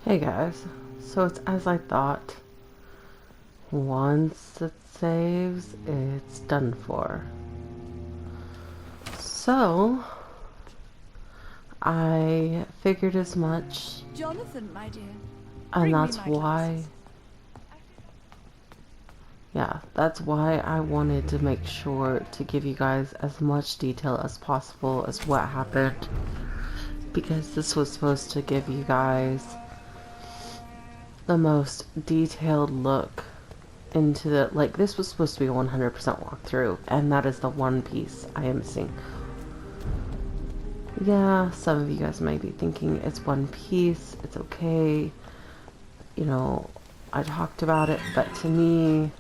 Hey guys, so it's as I thought. Once it saves, it's done for. So, I figured as much, Jonathan, my dear, and bring me that's my why, that's why I wanted to make sure to give you guys as much detail as possible as what happened, because this was supposed to give you guys the most detailed look into the, like, this was supposed to be a 100% walkthrough, and that is the one piece I am missing. Yeah, some of you guys might be thinking it's one piece, it's okay, you know, I talked about it, but to me,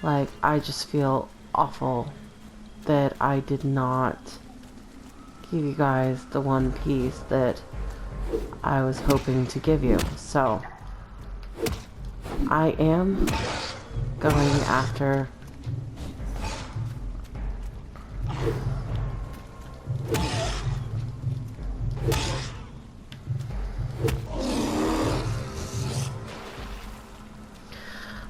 like, I just feel awful that I did not give you guys the one piece that I was hoping to give you. So I am going after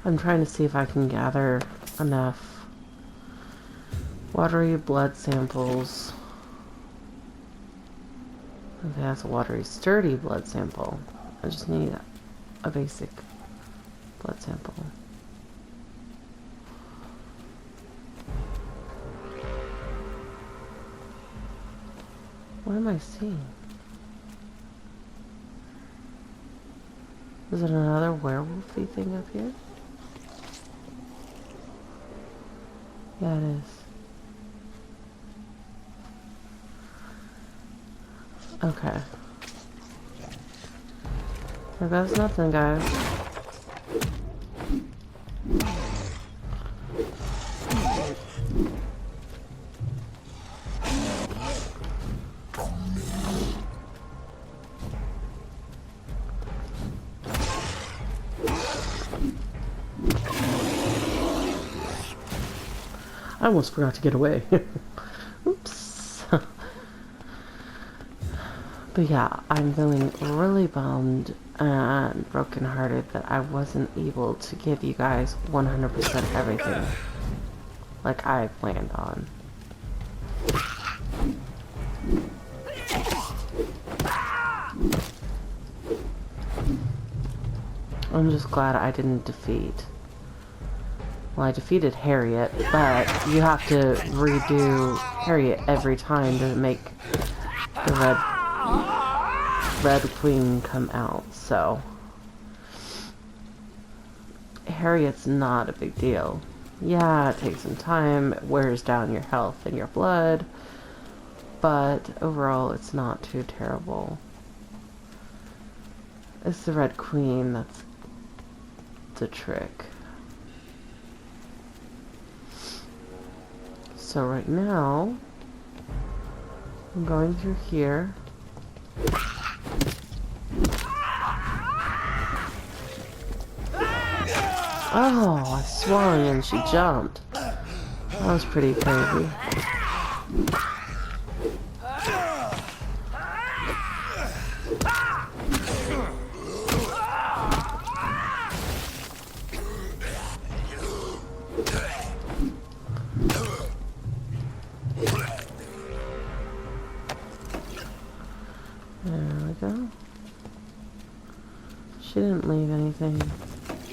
I'm trying to see if I can gather enough watery blood samples. Okay, that's a watery, sturdy blood sample. I just need a basic blood sample. What am I seeing? Is it another werewolfy thing up here? Yeah, it is. Okay. There goes nothing, guys. I almost forgot to get away. Oops. But yeah, I'm feeling really bummed and brokenhearted that I wasn't able to give you guys 100% everything like I planned on. I'm just glad I didn't defeat. Well, I defeated Harriet, but you have to redo Harriet every time to make the Red Queen come out, so Harriet's not a big deal. Yeah, it takes some time, it wears down your health and your blood, but overall it's not too terrible. It's the Red Queen that's the trick. So right now, I'm going through here. Oh, I swung and she jumped. That was pretty crazy. There we go. She didn't leave anything.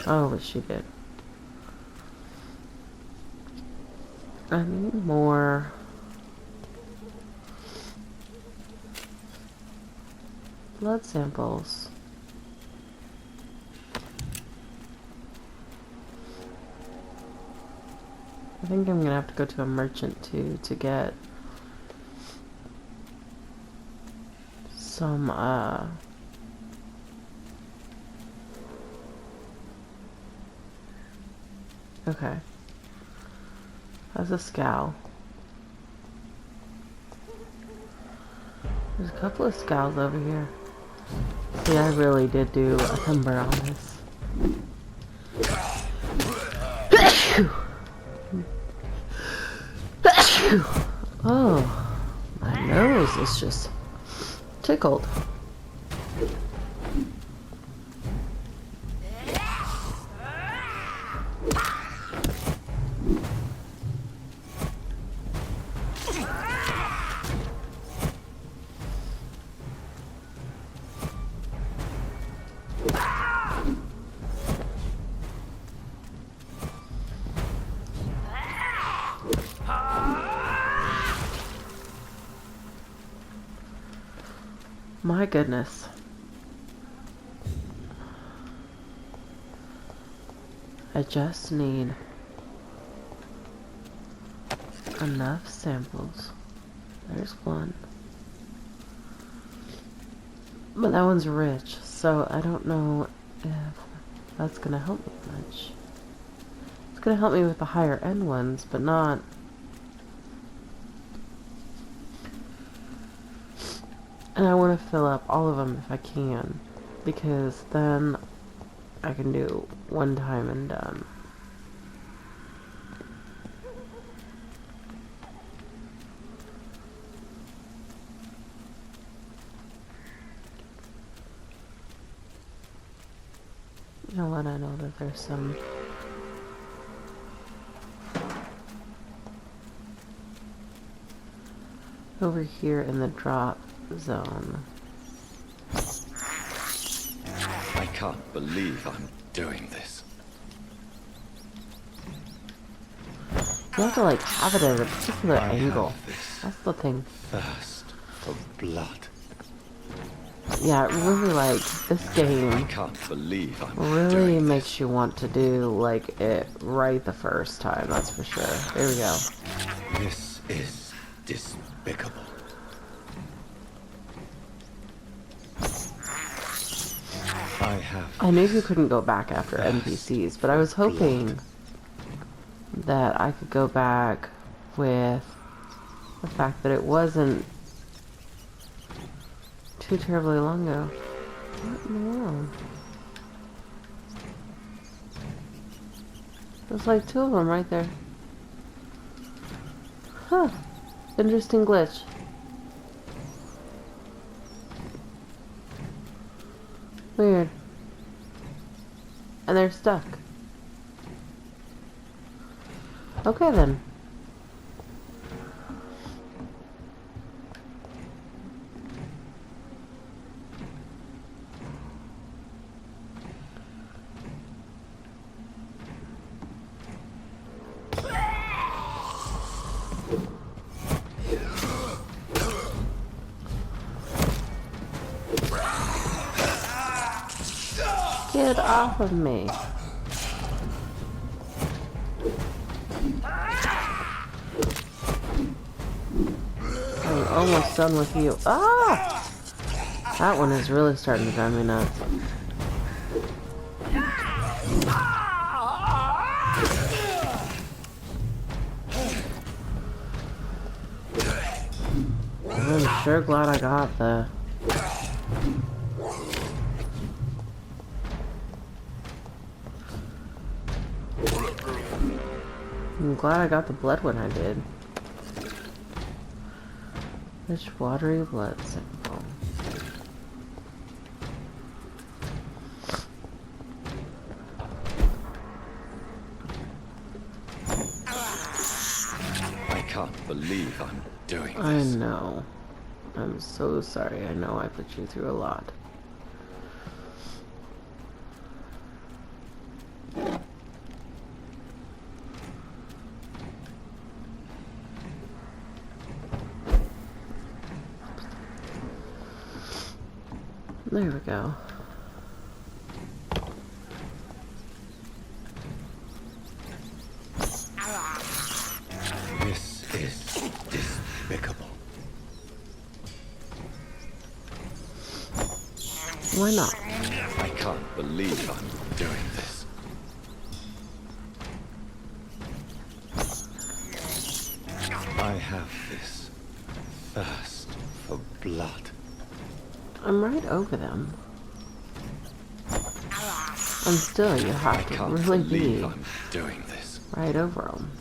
Oh, but she did. I need more blood samples. I think I'm gonna have to go to a merchant too to get some okay. That's a scowl. There's a couple of scowls over here. See, I really did do a number on this. Oh, my nose is just tickled. My goodness. I just need enough samples. There's one. But that one's rich, so I don't know if that's gonna help me much. It's gonna help me with the higher end ones, but not... And I want to fill up all of them if I can, because then I can do one time and done. You know what, I know that there's some... over here in the drop zone. I can't believe I'm doing this. You have to like have it at a particular angle. That's the thing. Thirst for blood. Yeah, it really like this game I can't believe I'm really doing makes this. you want to do like it right the first time, that's for sure. There we go. This is despicable. I knew you couldn't go back after NPCs, but I was hoping that I could go back with the fact that it wasn't too terribly long ago. What in the world? There's like two of them right there. Huh. Interesting glitch. Weird. And they're stuck. Okay then. Get off of me. I'm almost done with you. Ah! That one is really starting to drive me nuts. I'm sure glad I got the... I'm glad I got the blood when I did. Rich watery blood sample. I can't believe I'm doing this. I know. I'm so sorry. I know I put you through a lot. There we go. This is despicable. Why not? I can't believe I'm doing this. I have this thirst for blood. I'm right over them. And still, you have to Can't really be believe I'm doing this. right over them.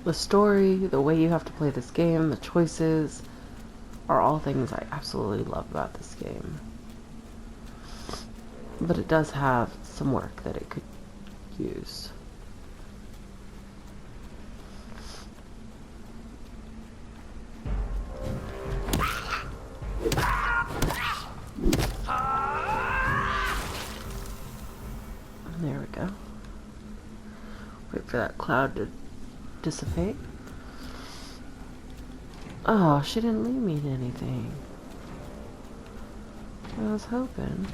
The story, the way you have to play this game, the choices, are all things I absolutely love about this game. But it does have some work that it could use. There we go. Wait for that cloud to dissipate. Oh, she didn't leave me anything. I was hoping.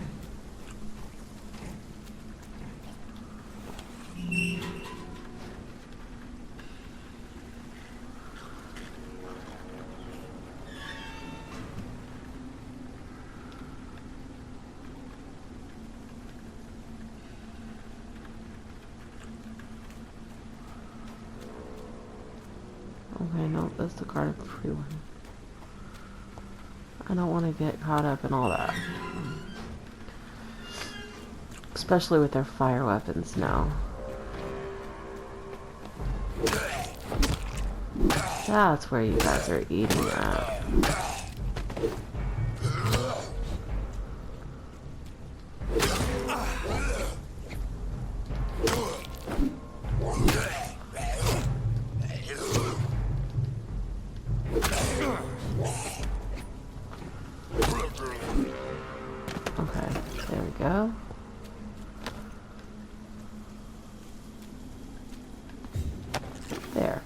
Okay, no, that's the card-free one. I don't want to get caught up in all that. Especially with their fire weapons now. That's where you guys are eating at. Okay, there we go. There.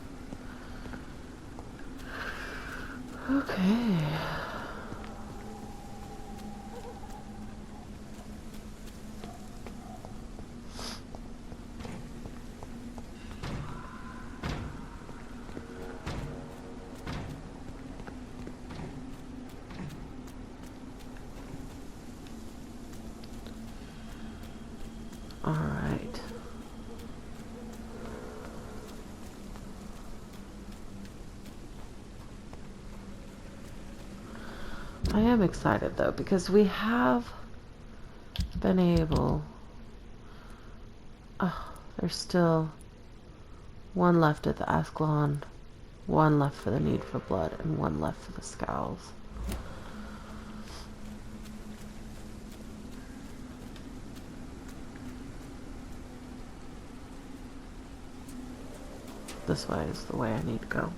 Okay. All right. I am excited though because we have been able. Oh, there's still one left at the Ascalon, one left for the Need for Blood, and one left for the Scowls. This way is the way I need to go.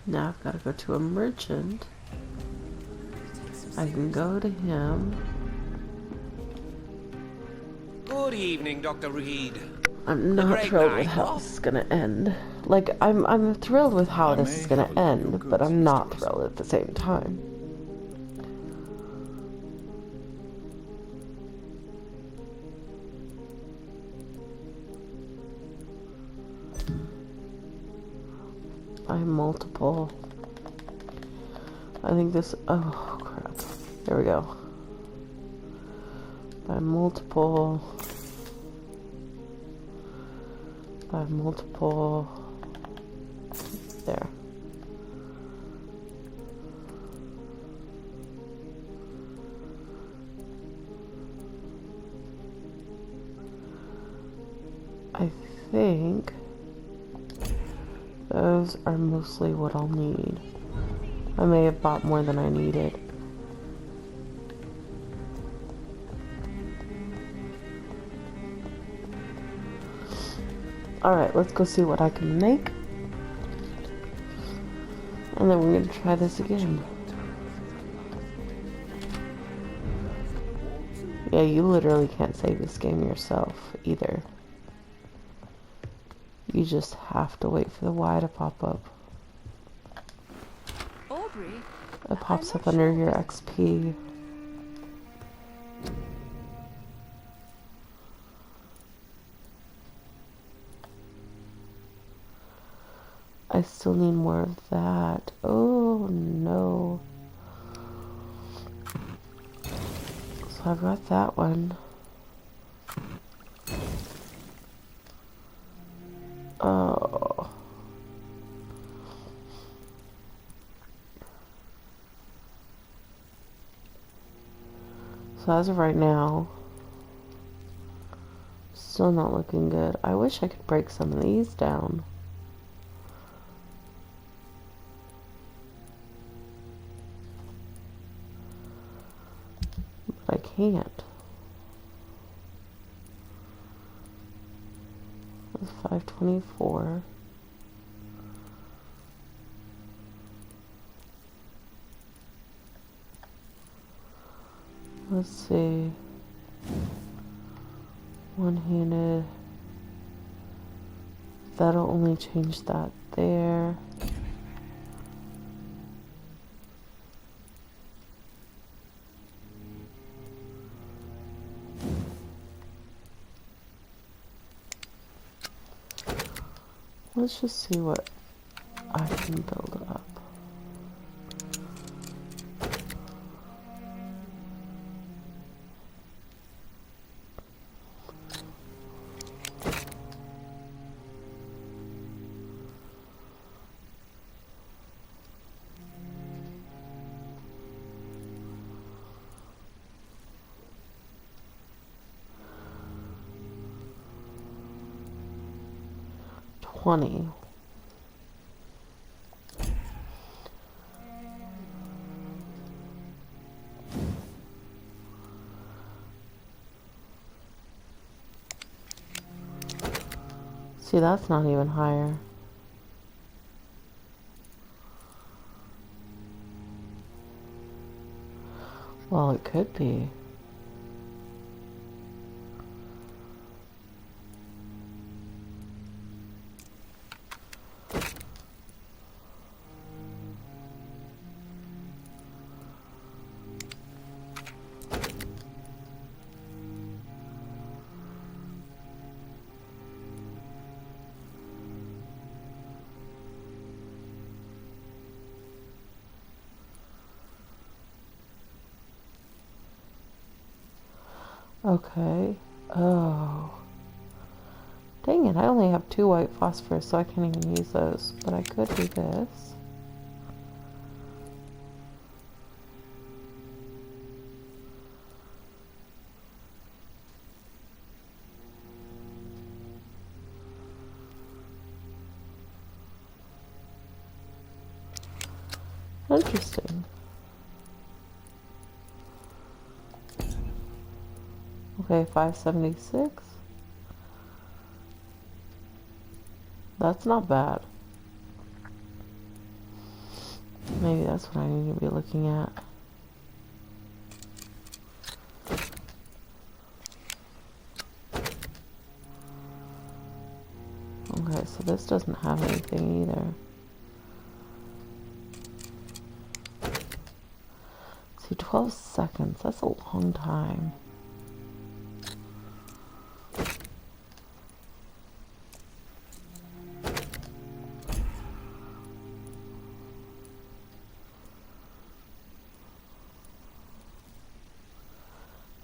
Now I've got to go to a merchant. I can go to him. Good evening, Dr. Reed. I'm not thrilled with how this is gonna end. Like, I'm thrilled with how this is gonna end, but I'm not thrilled at the same time. By multiple. I think this. Oh crap! There we go. By multiple. By multiple. There. I think those are mostly what I'll need. I may have bought more than I needed. Alright, let's go see what I can make. And then we're gonna try this again. Yeah, you literally can't save this game yourself either. You just have to wait for the Y to pop up. Aubrey, It pops up under your XP. I still need more of that. Oh no. So I've got that one. Oh. So as of right now, Still not looking good. I wish I could break some of these down. But I can't. That's 524. Let's see. One-handed. That'll only change that there. Let's just see what I can build up. $20. See, that's not even higher. Well, it could be. Okay. Oh. Dang it, I only have 2 white phosphorus, so I can't even use those. But I could do this. Interesting. Okay, 576. That's not bad. Maybe that's what I need to be looking at. Okay, so this doesn't have anything either. See, 12 seconds. That's a long time.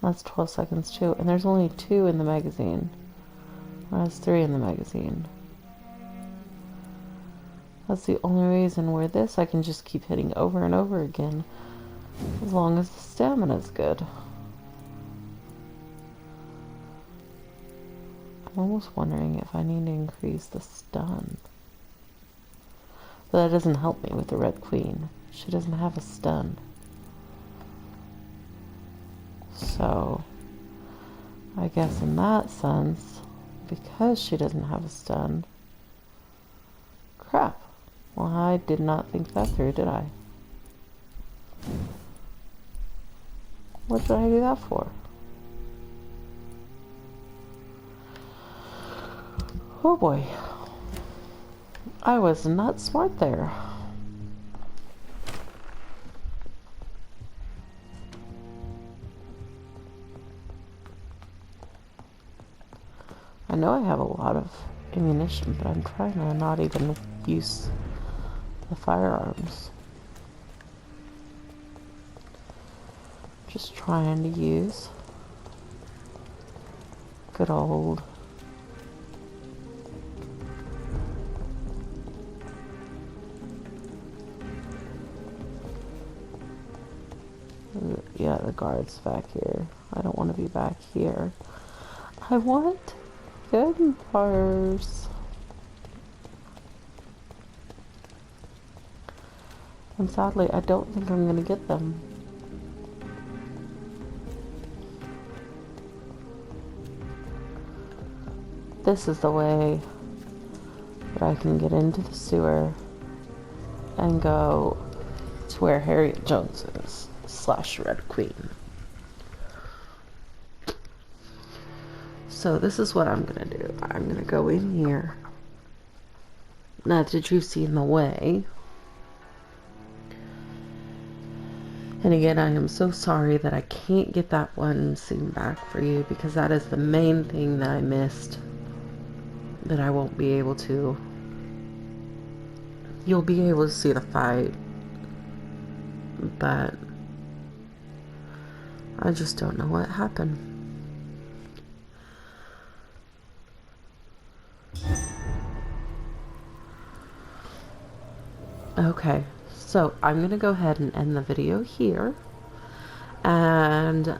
That's 12 seconds too. And there's only 2 in the magazine. There's 3 in the magazine. That's the only reason where this I can just keep hitting over and over again. As long as the stamina's good. I'm almost wondering if I need to increase the stun. But that doesn't help me with the Red Queen. She doesn't have a stun. So, I guess in that sense, because she doesn't have a stun... Crap. Well, I did not think that through, did I? What did I do that for? Oh boy. I was not smart there. I know I have a lot of ammunition, but I'm trying to not even use the firearms. Just trying to use good old yeah, the guard's back here. I don't want to be back here. I want vampires. And sadly, I don't think I'm gonna get them. This is the way that I can get into the sewer and go to where Harriet Jones is, slash Red Queen. So this is what I'm gonna do. I'm gonna go in here. Now, did you see in the way? And again, I am so sorry that I can't get that one scene back for you, because that is the main thing that I missed, that I won't be able to. You'll be able to see the fight, but I just don't know what happened. Okay, so I'm going to go ahead and end the video here, and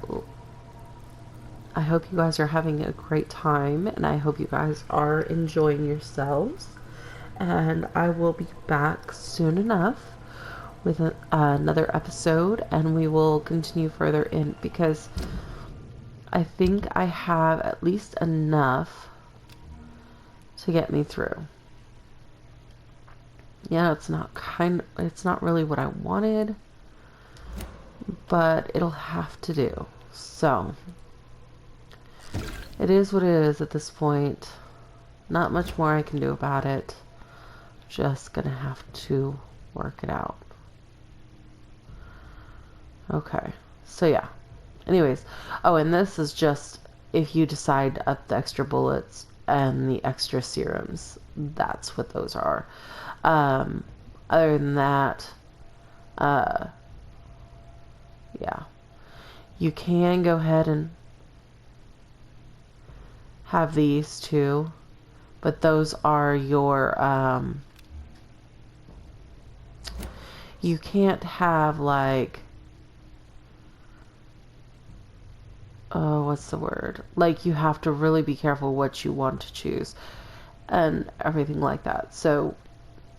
I hope you guys are having a great time, and I hope you guys are enjoying yourselves, and I will be back soon enough with another episode, and we will continue further in, because I think I have at least enough to get me through. Yeah, it's not really what I wanted, but it'll have to do. So, it is what it is at this point. Not much more I can do about it. Just gonna have to work it out. Okay, so yeah. Anyways, oh, and this is just if you decide to up the extra bullets and the extra serums. That's what those are. Other than that, yeah, you can go ahead and have these too, but those are your, you can't have like, oh, what's the word? Like, you have to really be careful what you want to choose and everything like that. So,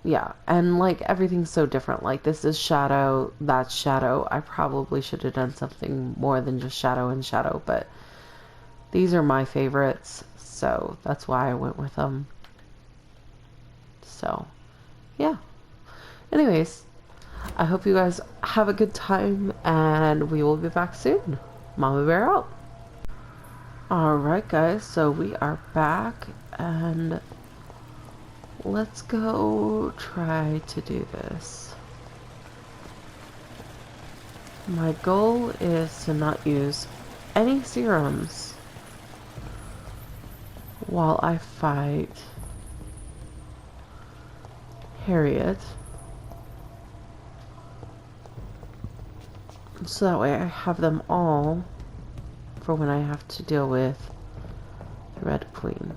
yeah, and like everything's so different. Like, this is shadow, that's shadow. I probably should have done something more than just shadow and shadow, but these are my favorites, so that's why I went with them. So, yeah. Anyways, I hope you guys have a good time, and we will be back soon. Mama Bear out. Alright guys, so we are back, and let's go try to do this. My goal is to not use any serums while I fight Harriet, so that way I have them all for when I have to deal with the Red Queen.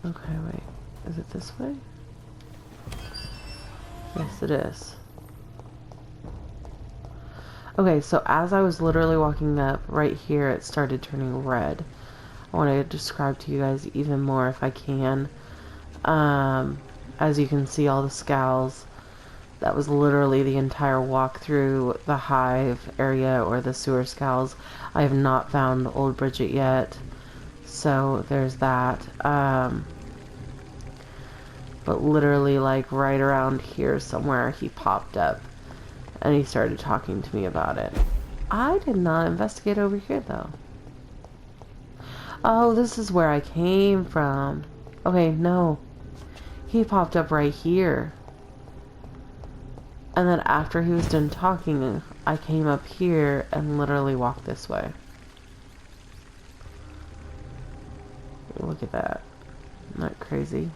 Okay, wait. Is it this way? Yes, it is. Okay, so as I was literally walking up, right here it started turning red. I want to describe to you guys even more if I can. As you can see, all the scowls. That was literally the entire walk through the hive area or the sewer scowls. I have not found Old Bridget yet, so there's that. But literally, like, right around here somewhere, he popped up and he started talking to me about it. I did not investigate over here, though. Oh, this is where I came from. Okay, no. He popped up right here. And then after he was done talking, I came up here and literally walked this way. Look at that. Isn't that crazy?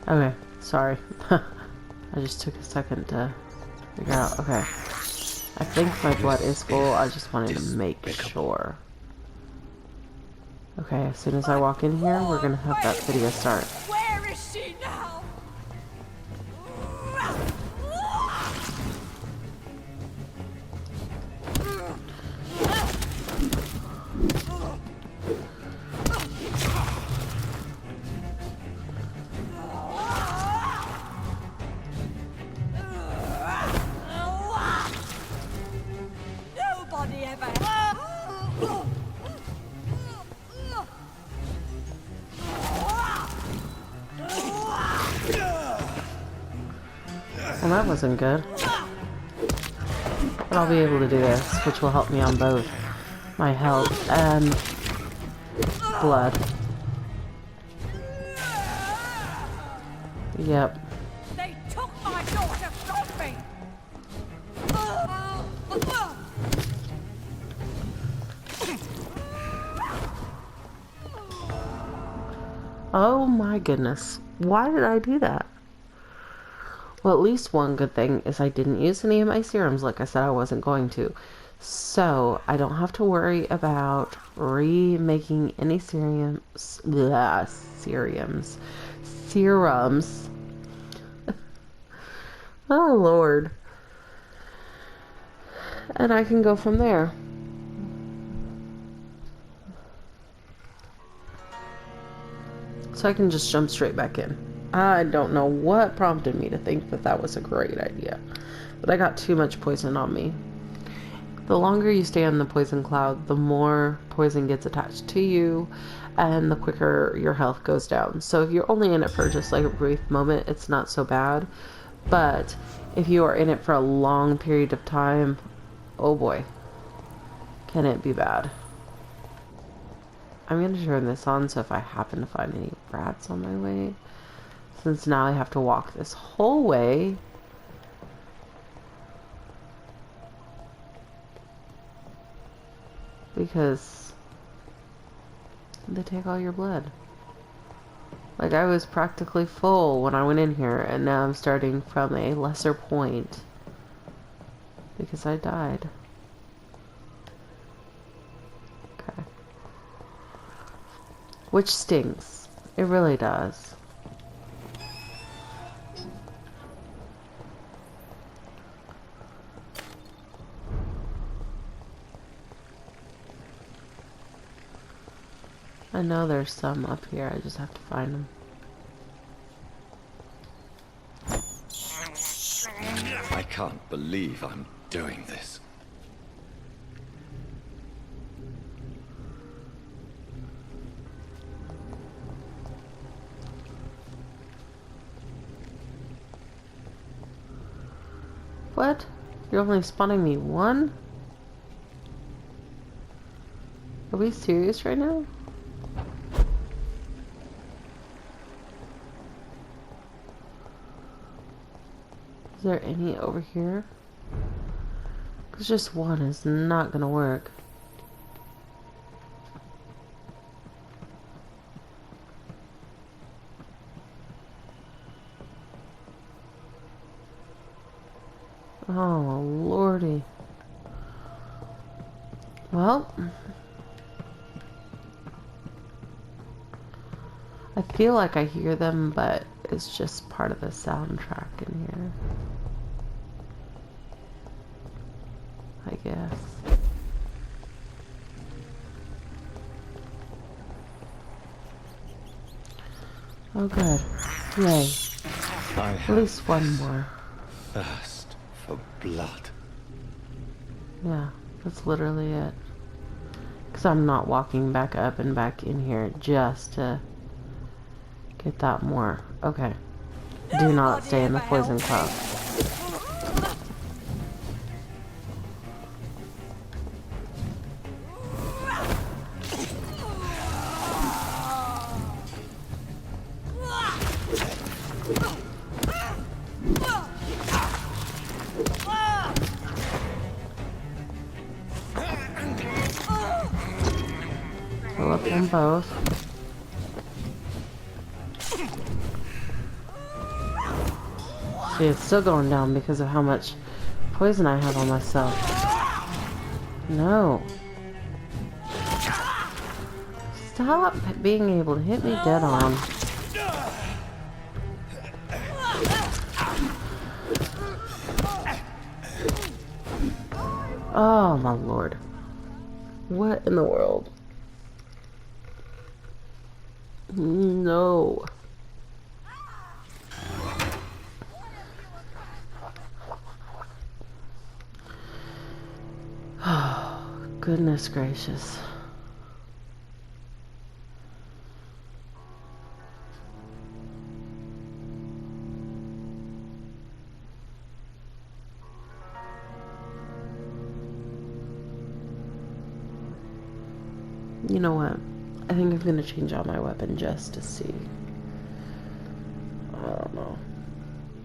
Okay, sorry. I just took a second to figure out. Okay. I think my blood is full. I just wanted to make sure. Okay, as soon as I walk in here, we're gonna have that video start. Where is she now? Well, that wasn't good. But I'll be able to do this, which will help me on both my health and blood. Yep. They took my daughter from me! Oh my goodness. Why did I do that? Well, at least one good thing is I didn't use any of my serums like I said I wasn't going to. So, I don't have to worry about remaking any serums. Serums. Oh, Lord. And I can go from there. So I can just jump straight back in. I don't know what prompted me to think that that was a great idea. But I got too much poison on me. The longer you stay on the poison cloud, the more poison gets attached to you, and the quicker your health goes down. So if you're only in it for just like a brief moment, it's not so bad. But if you are in it for a long period of time, oh boy, can it be bad. I'm going to turn this on so if I happen to find any rats on my way, since now I have to walk this whole way. Because they take all your blood. Like, I was practically full when I went in here, and now I'm starting from a lesser point. Because I died. Okay. Which stings. It really does. I know there's some up here, I just have to find them. I can't believe I'm doing this. What? You're only spawning me one? Are we serious right now? Is there any over here? Because just one is not gonna work. Oh, lordy. Well, I feel like I hear them, but it's just part of the soundtrack in here. I guess. Oh, good. Yay. At least one more. Thirst for blood. Yeah, that's literally it. Because I'm not walking back up and back in here just to get that more. Okay. Do not stay in the poison cloud. Fill up them both. See, it's still going down because of how much poison I have on myself. No. Stop being able to hit me dead on. Oh my lord. What in the world? No. Oh, goodness gracious. You know what? I think I'm gonna change out my weapon just to see. I don't know.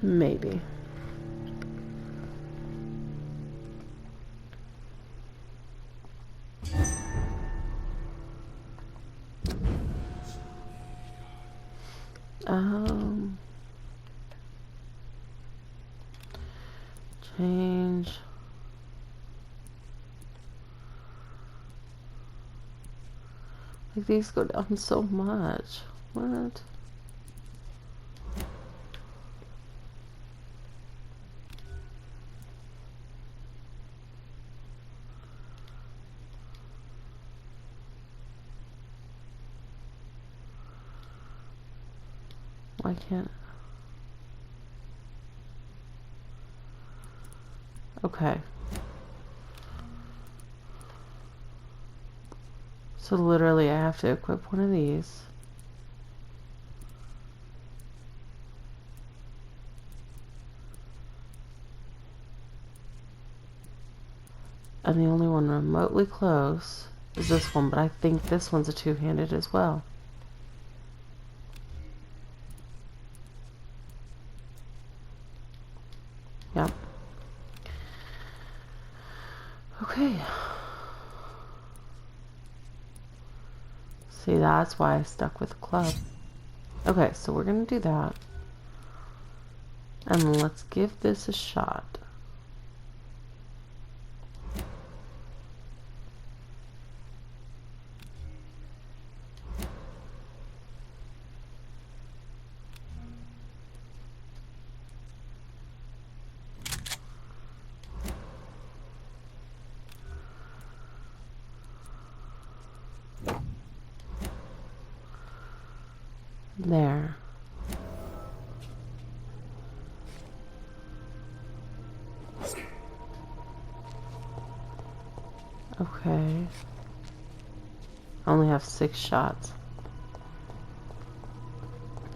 Maybe. Change. Like, these go down so much. What? Why can't... Okay. So literally I have to equip one of these. And the only one remotely close is this one, but I think this one's a two-handed as well. Yep. Okay. See, that's why I stuck with club. Okay, so we're gonna do that. And let's give this a shot. There. Okay. I only have 6 shots.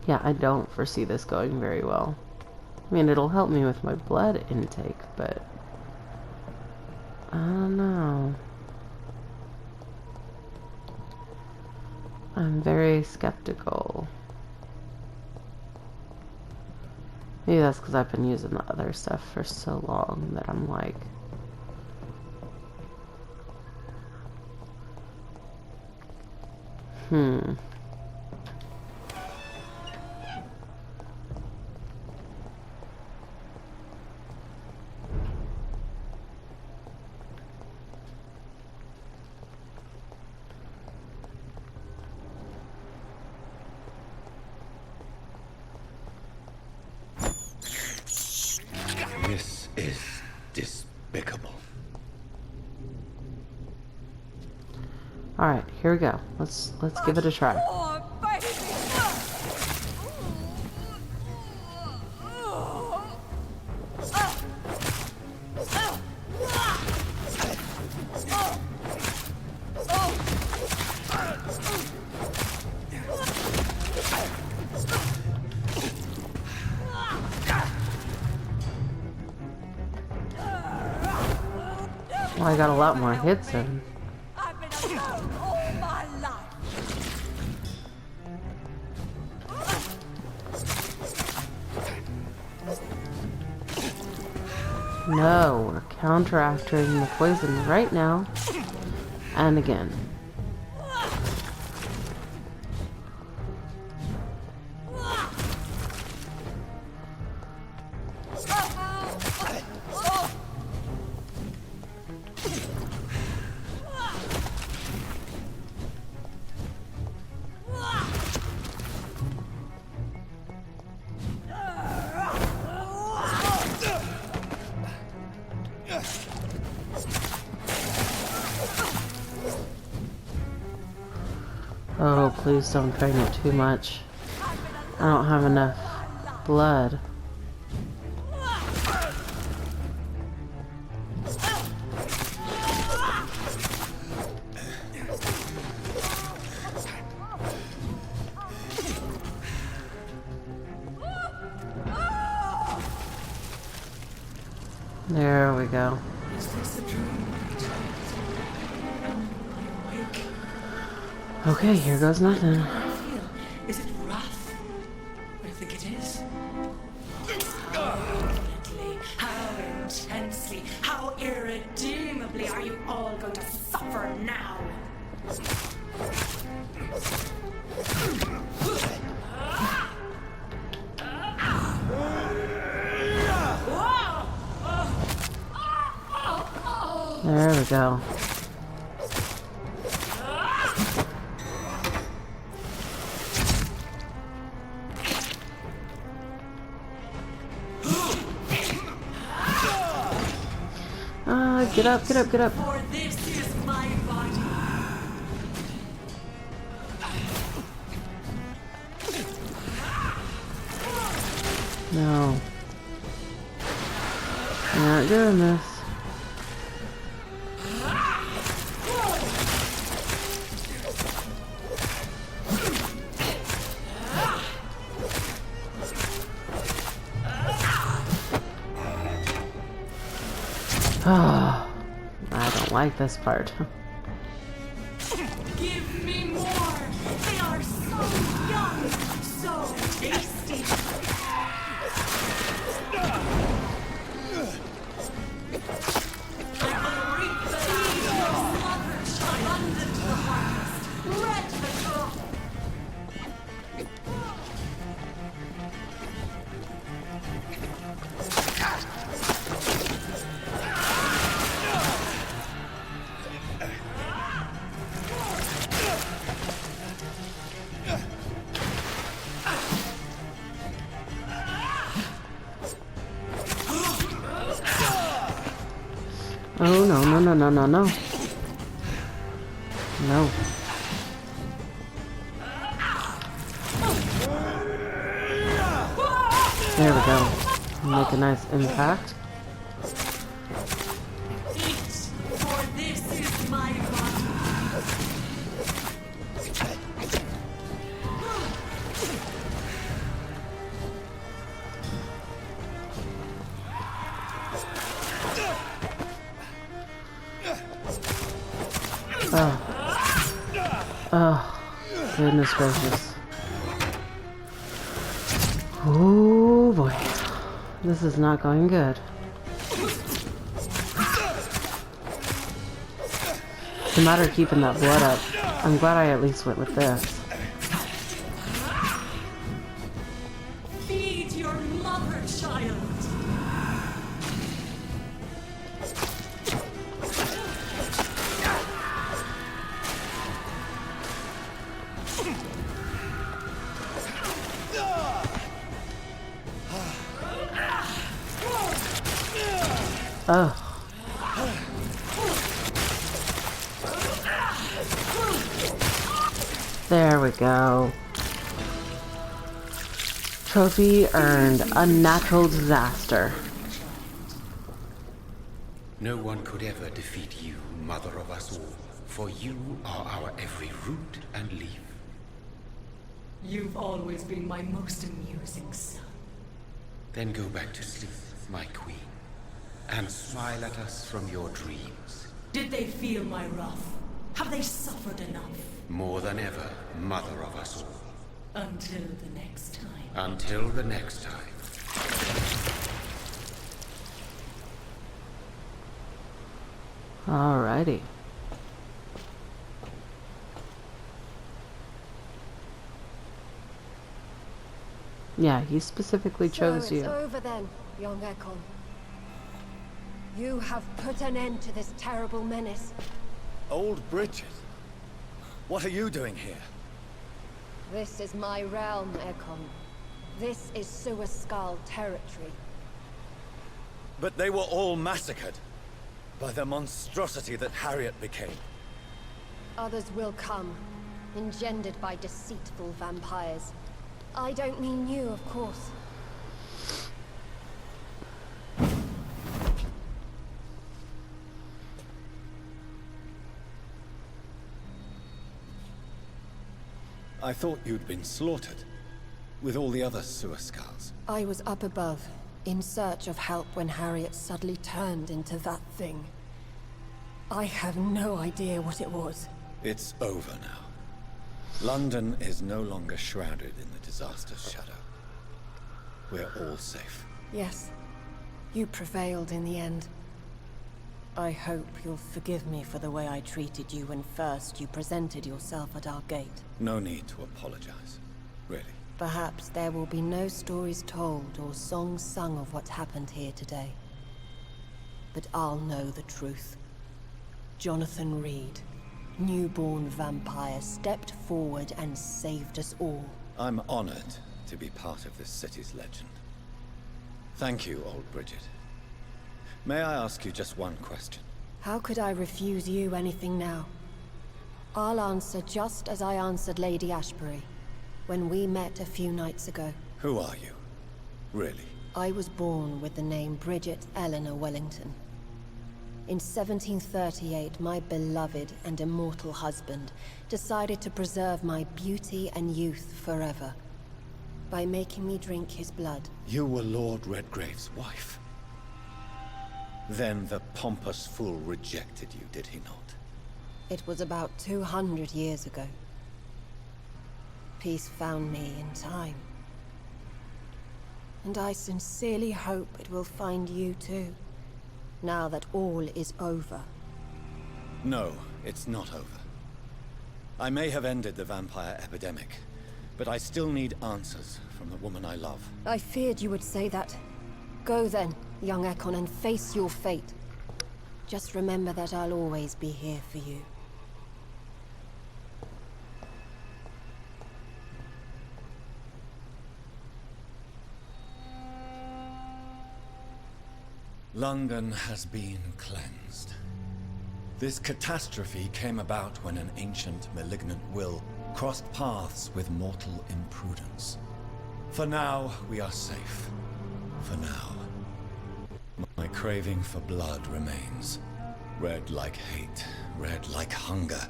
Yeah, I don't foresee this going very well. I mean, it'll help me with my blood intake, but I don't know. I'm very skeptical. Maybe that's because I've been using the other stuff for so long that I'm like... This is despicable. Alright, here we go. Let's give it a try. Oh, baby. Well, I got a lot more hits in. I've been alone all my life. No, we're counteracting the poison right now. And again. Oh, please don't drain it too much. I don't have enough blood. There we go. Okay, here goes nothing. Is it wrath? I think it is. How violently, how intensely, how irredeemably are you all going to suffer now? There we go. Get up, get up, get up. For this is my body. No. You're not doing this. Oh, I don't like this part. Give me more. They are so young, so tasty. I will reap the seed of slaughter, abundant the harvest, red the crop. Oh no, no, no, no, no, no. No. There we go. Make a nice impact. Eat, for this is my body. Oh. Oh. Goodness gracious. Oh boy. This is not going good. It's a matter of keeping that blood up. I'm glad I at least went with this. Feed your mother, child. Oh. There we go. Trophy earned. Unnatural disaster. No one could ever defeat you, mother of us all, for you are our every root and leaf. You've always been my most amusing son. Then go back to sleep, my queen, and smile at us from your dreams. Did they feel my wrath? Have they suffered enough? More than ever, mother of us all. Until the next time. Until the next time. Alrighty. Yeah, he specifically chose So you. it's over then, young Ekon. You have put an end to this terrible menace. Old Bridget? What are you doing here? This is my realm, Ekon. This is Suaskal territory. But they were all massacred by the monstrosity that Harriet became. Others will come, engendered by deceitful vampires. I don't mean you, of course. I thought you'd been slaughtered, with all the other Suaskals. I was up above, in search of help when Harriet suddenly turned into that thing. I have no idea what it was. It's over now. London is no longer shrouded in the disaster's shadow. We're all safe. Yes. You prevailed in the end. I hope you'll forgive me for the way I treated you when first you presented yourself at our gate. No need to apologize. Really. Perhaps there will be no stories told or songs sung of what happened here today. But I'll know the truth. Jonathan Reed, newborn vampire, stepped forward and saved us all. I'm honored to be part of this city's legend. Thank you, old Bridget. May I ask you just one question? How could I refuse you anything now? I'll answer just as I answered Lady Ashbury when we met a few nights ago. Who are you? Really? I was born with the name Bridget Eleanor Wellington. In 1738, my beloved and immortal husband decided to preserve my beauty and youth forever by making me drink his blood. You were Lord Redgrave's wife. Then the pompous fool rejected you, did he not? It was about 200 years ago. Peace found me in time. And I sincerely hope it will find you too, now that all is over. No, it's not over. I may have ended the vampire epidemic, but I still need answers from the woman I love. I feared you would say that. Go then, young Ekon, and face your fate. Just remember that I'll always be here for you. London has been cleansed. This catastrophe came about when an ancient, malignant will crossed paths with mortal imprudence. For now, we are safe. For now. My craving for blood remains. Red like hate, red like hunger,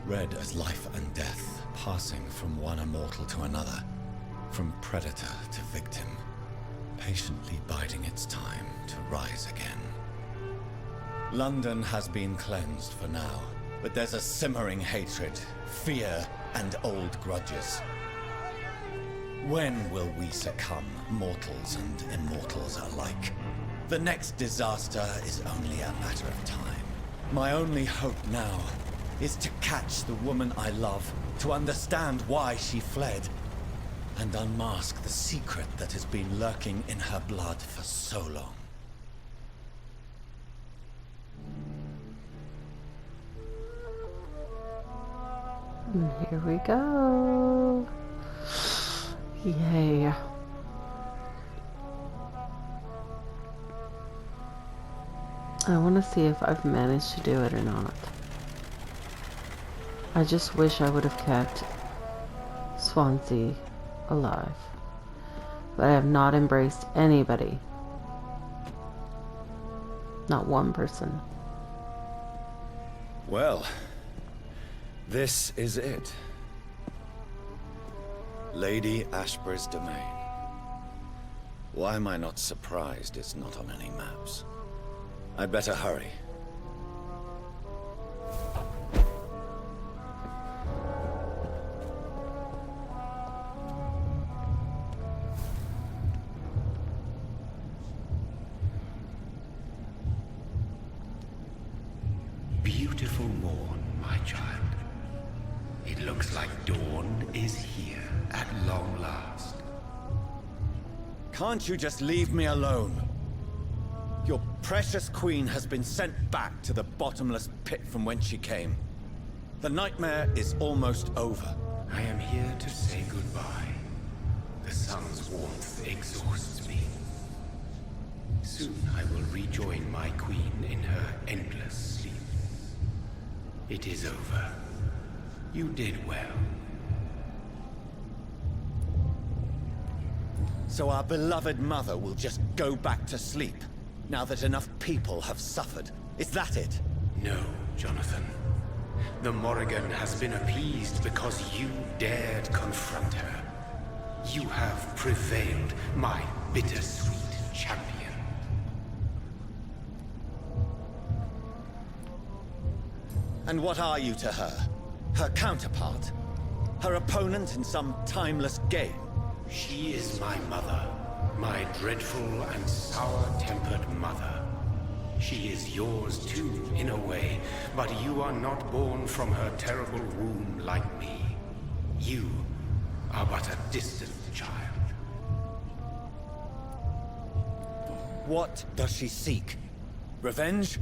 red as life and death, passing from one immortal to another, from predator to victim, patiently biding its time to rise again. London has been cleansed for now, but there's a simmering hatred, fear, and old grudges. When will we succumb, mortals and immortals alike? The next disaster is only a matter of time. My only hope now is to catch the woman I love, to understand why she fled, and unmask the secret that has been lurking in her blood for so long. And here we go. Yay. I want to see if I've managed to do it or not. I just wish I would have kept Swansea alive. But I have not embraced anybody. Not one person. Well, this is it. Lady Ashbury's domain. Why am I not surprised it's not on any maps? I'd better hurry. Beautiful morn, my child. It looks like dawn is here at long last. Can't you just leave me alone? Your precious queen has been sent back to the bottomless pit from whence she came. The nightmare is almost over. I am here to say goodbye. The sun's warmth exhausts me. Soon I will rejoin my queen in her endless sleep. It is over. You did well. So our beloved mother will just go back to sleep, now that enough people have suffered. Is that it? No, Jonathan. The Morrigan has been appeased because you dared confront her. You have prevailed, my bittersweet champion. And what are you to her? Her counterpart? Her opponent in some timeless game? She is my mother. My dreadful and sour-tempered mother. She is yours too, in a way, but you are not born from her terrible womb like me. You are but a distant child. What does she seek? Revenge?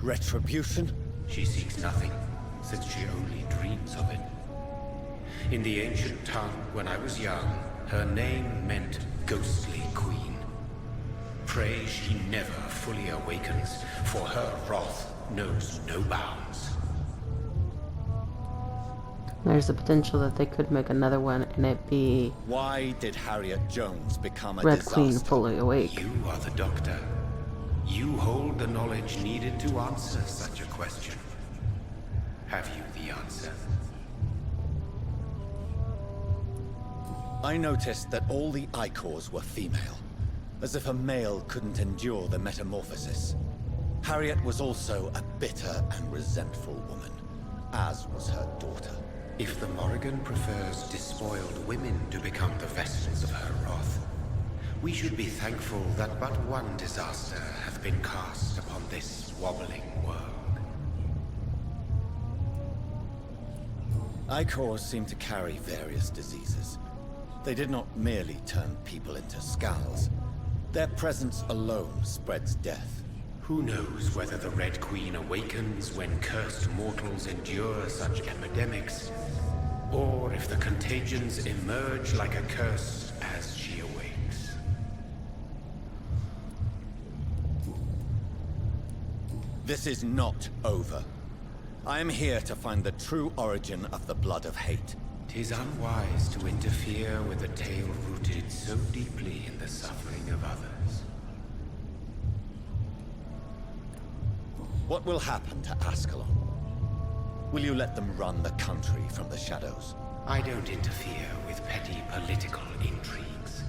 Retribution? She seeks nothing, since she only dreams of it. In the ancient tongue, when I was young, her name meant Ghostly Queen. Pray she never fully awakens, for her wrath knows no bounds. There's a potential that they could make another one and it be Why did Harriet Jones become a Red disaster? Queen fully awake. You are the doctor. You hold the knowledge needed to answer such a question. Have you the answer? I noticed that all the Icors were female, as if a male couldn't endure the metamorphosis. Harriet was also a bitter and resentful woman, as was her daughter. If the Morrigan prefers despoiled women to become the vessels of her wrath, we should be thankful that but one disaster hath been cast upon this wobbling world. Icors seem to carry various diseases. They did not merely turn people into skulls. Their presence alone spreads death. Who knows whether the Red Queen awakens when cursed mortals endure such epidemics, or if the contagions emerge like a curse as she awakes. This is not over. I am here to find the true origin of the blood of hate. 'Tis unwise to interfere with a tale rooted so deeply in the suffering of others. What will happen to Ascalon? Will you let them run the country from the shadows? I don't interfere with petty political intrigues.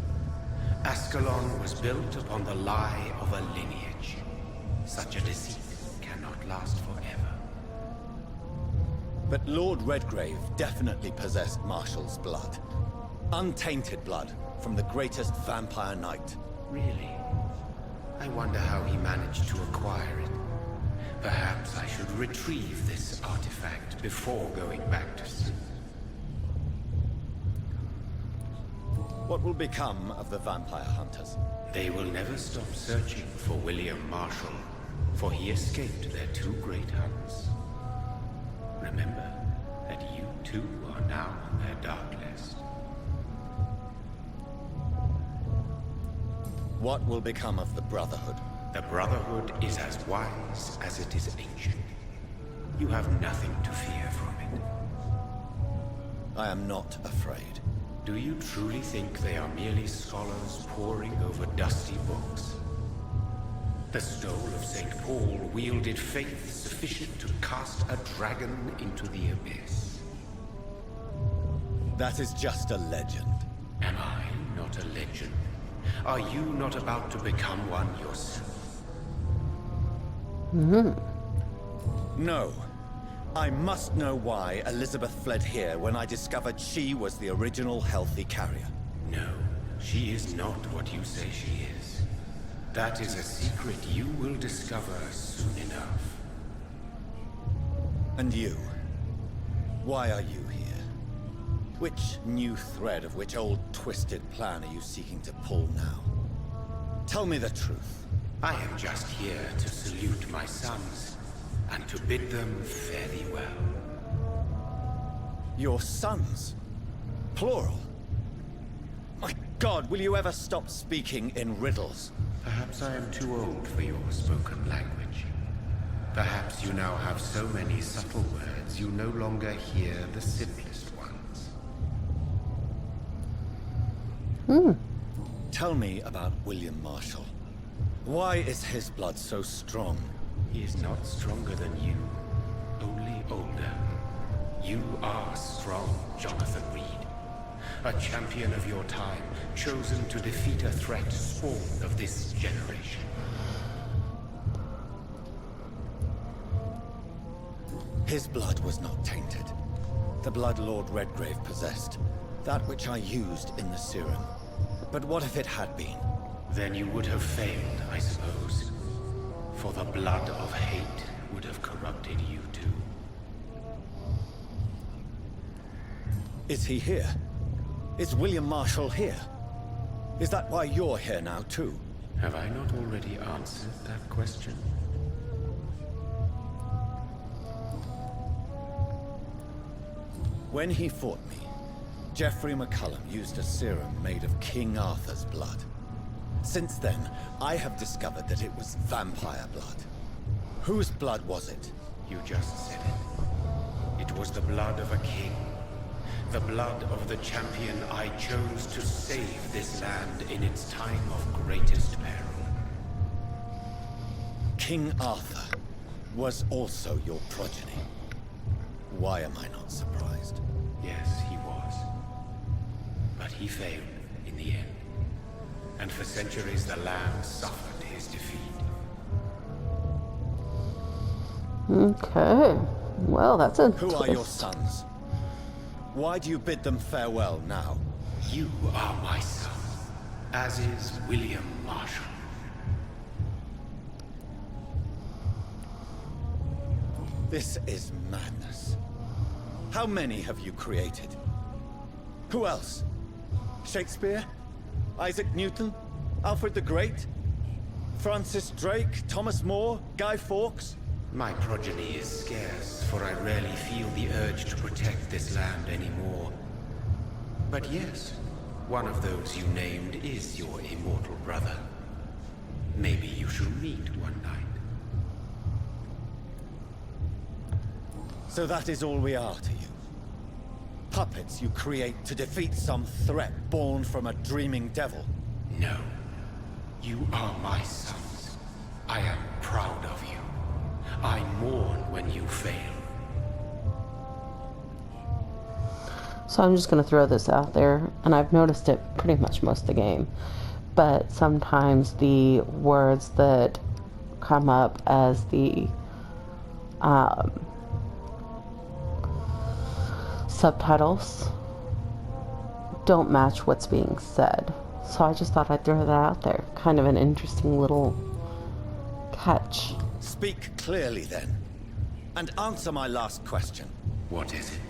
Ascalon was built upon the lie of a lineage. Such a deceit cannot last forever. But Lord Redgrave definitely possessed Marshall's blood. Untainted blood from the greatest vampire knight. Really? I wonder how he managed to acquire it. Perhaps I should retrieve this artifact before going back to sea. What will become of the vampire hunters? They will never stop searching for William Marshall, for he escaped their two great hunts. Remember that you too are now on their dark list. What will become of the Brotherhood? The Brotherhood is as wise as it is ancient. You have nothing to fear from it. I am not afraid. Do you truly think they are merely scholars poring over dusty books? The stole of St. Paul wielded faith sufficient to cast a dragon into the abyss. That is just a legend. Am I not a legend? Are you not about to become one yourself? No. I must know why Elizabeth fled here when I discovered she was the original healthy carrier. No, she is not what you say she is. That is a secret you will discover soon enough. And you? Why are you here? Which new thread of which old twisted plan are you seeking to pull now? Tell me the truth. I am just here to salute my sons, and to bid them fare thee well. Your sons? Plural? My God, will you ever stop speaking in riddles? Perhaps I am too old for your spoken language. Perhaps you now have so many subtle words you no longer hear the simplest ones. Tell me about William Marshall. Why is his blood so strong? He is not stronger than you, only older. You are strong, Jonathan Reed. A champion of your time, chosen to defeat a threat spawned of this generation. His blood was not tainted. the Blood Lord Redgrave possessed. That which I used in the serum. But what if it had been? Then you would have failed, I suppose. For the blood of hate would have corrupted you too. Is he here? Is William Marshall here? Is that why you're here now too? Have I not already answered that question? When he fought me, Geoffrey McCullum used a serum made of King Arthur's blood. Since then, I have discovered that it was vampire blood. Whose blood was it? You just said it. It was the blood of a king. The blood of the champion I chose to save this land in its time of greatest peril. King Arthur was also your progeny. Why am I not surprised? Yes, he was. But he failed in the end. And for centuries the land suffered his defeat. Okay. Well, that's a Who are your sons? Why do you bid them farewell now? You are my son, as is William Marshall. This is madness. How many have you created? Who else? Shakespeare? Isaac Newton? Alfred the Great? Francis Drake? Thomas More? Guy Fawkes? My progeny is scarce, for I rarely feel the urge to protect this land anymore. But yes, one of those you named is your immortal brother. Maybe you shall meet one night. So that is all we are to you? Puppets you create to defeat some threat born from a dreaming devil? No. You are my sons. I am proud of you. I mourn when you fail. So I'm just going to throw this out there, and I've noticed it pretty much most of the game, but sometimes the words that come up as the subtitles don't match what's being said. So I just thought I'd throw that out there. Kind of an interesting little catch. Speak clearly then, and answer my last question. What is it?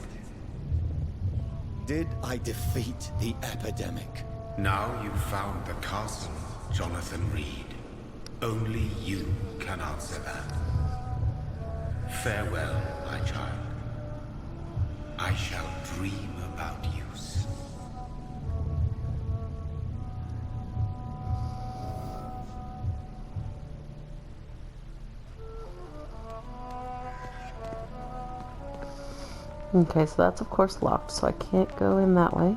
Did I defeat the epidemic? Now you've found the castle, Jonathan Reed. Only you can answer that. Farewell, my child. I shall dream about you soon. Okay, so that's of course locked, so I can't go in that way.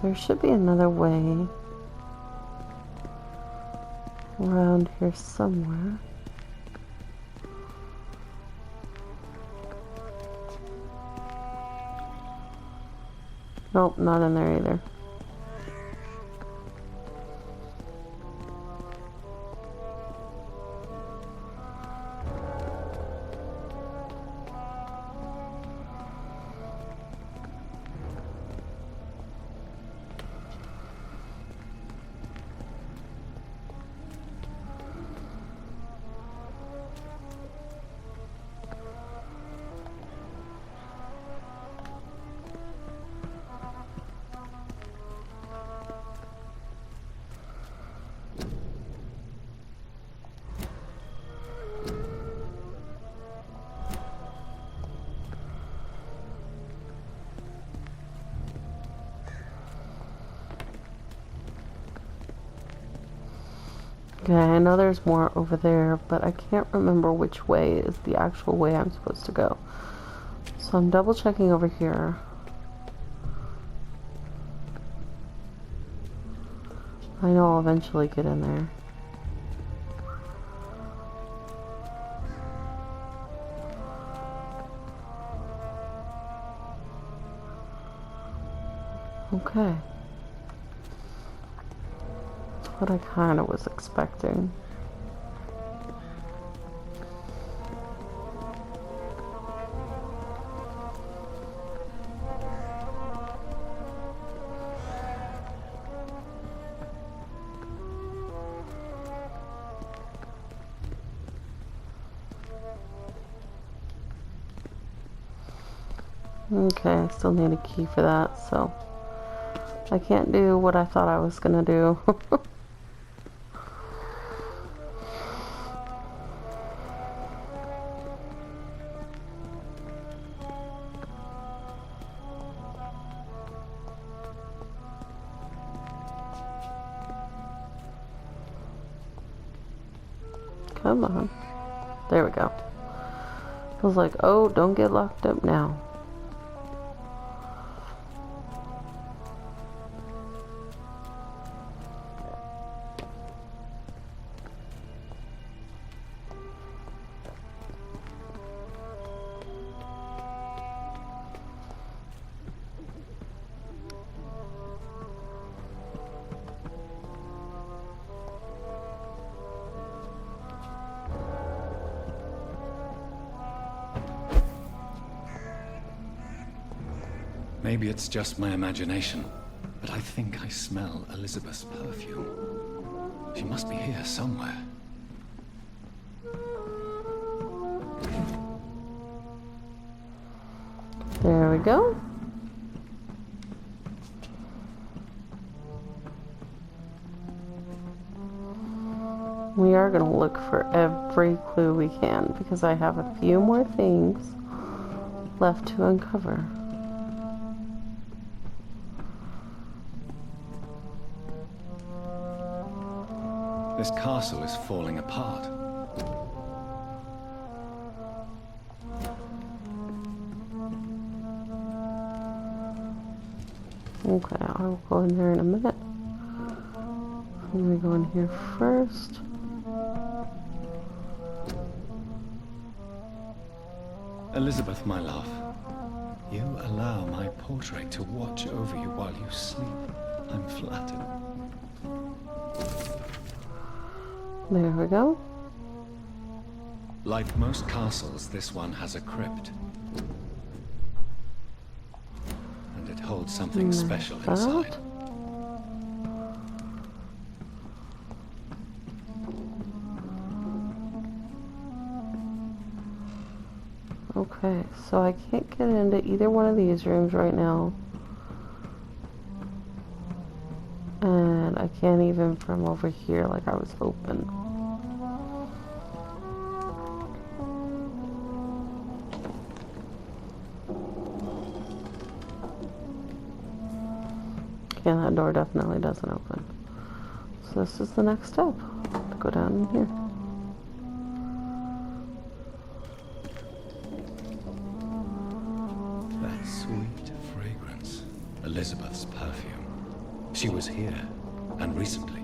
There should be another way around here somewhere. Nope, not in there either. Okay, I know there's more over there, but I can't remember which way is the actual way I'm supposed to go. So I'm double checking over here. I know I'll eventually get in there. Okay. What I kind of was expecting. Okay, I still need a key for that, so I can't do what I thought I was gonna do. Come on. There we go. I was like, oh, don't get locked up now. Maybe it's just my imagination, but I think I smell Elizabeth's perfume. She must be here somewhere. There we go. We are going to look for every clue we can because I have a few more things left to uncover. This castle is falling apart. Okay, I'll go in there in a minute. Let me go in here first. Elizabeth, my love, you allow my portrait to watch over you while you sleep. I'm flattered. There we go. Like most castles, this one has a crypt. And it holds something special inside. Okay, so I can't get into either one of these rooms right now. And I can't even from over here like I was hoping. Okay, that door definitely doesn't open. So this is the next step. Go down in here. That sweet fragrance. Elizabeth's perfume. She was here, and recently.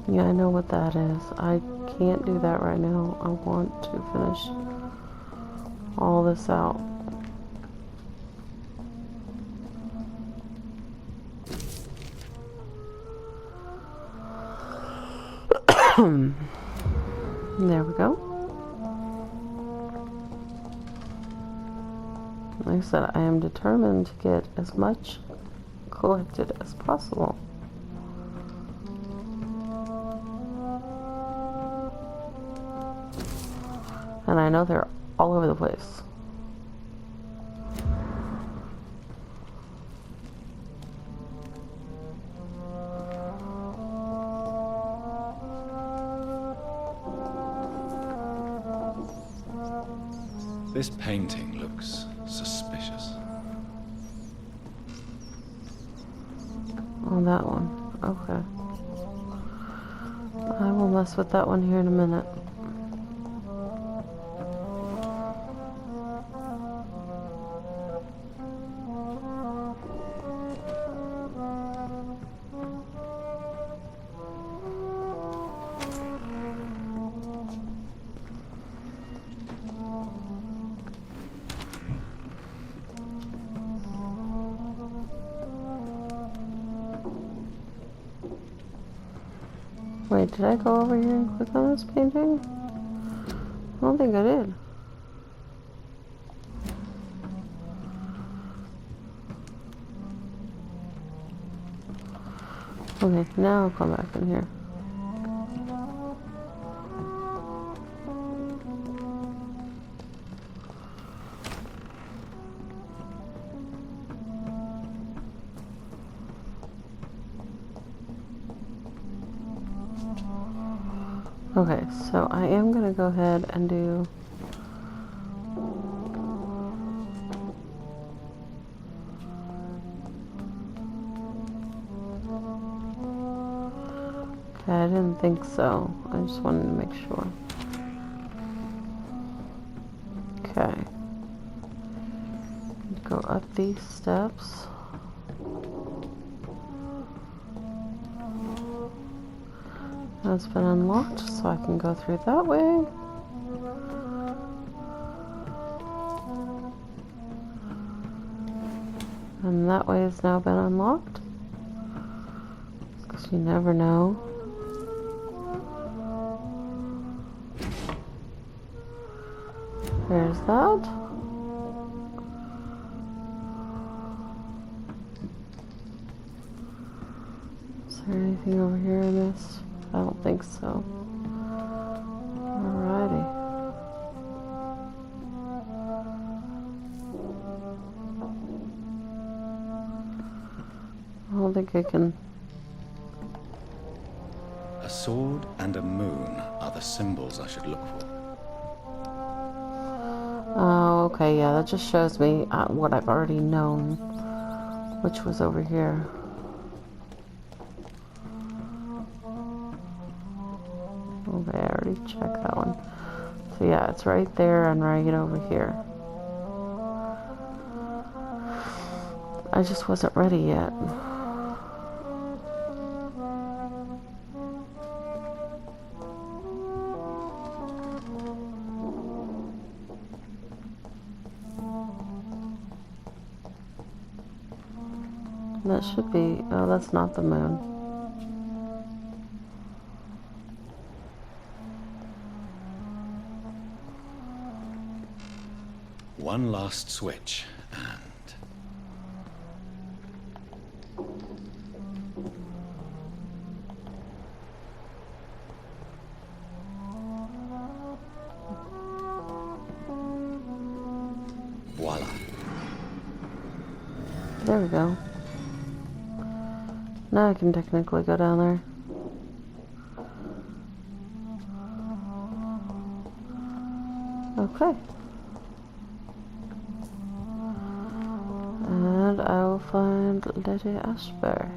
Yeah, I know what that is. I can't do that right now. I want to finish all this out. There we go. Like I said, I am determined to get as much collected as possible. And I know they're all over the place. This painting looks suspicious. Oh, that one. Okay. I will mess with that one here in a minute. Wait, did I go over here and click on this painting? I don't think I did. Okay, now I'll come back in here. Okay, so I am gonna go ahead and do okay, I didn't think so. I just wanted to make sure. Okay. Go up these steps. That's been unlocked, so I can go through that way. And that way has now been unlocked. Because you never know. There's that. Is there anything over here I missed? I don't think so. Alrighty. I don't think I can. A sword and a moon are the symbols I should look for. Oh, okay, yeah, that just shows me what I've already known, which was over here. Okay, I already checked that one. So yeah, it's right there and right over here. I just wasn't ready yet. That should be, oh, that's not the moon. One last switch, and... voila. There we go. Now I can technically go down there. Okay. And I will find Lady Ashbury.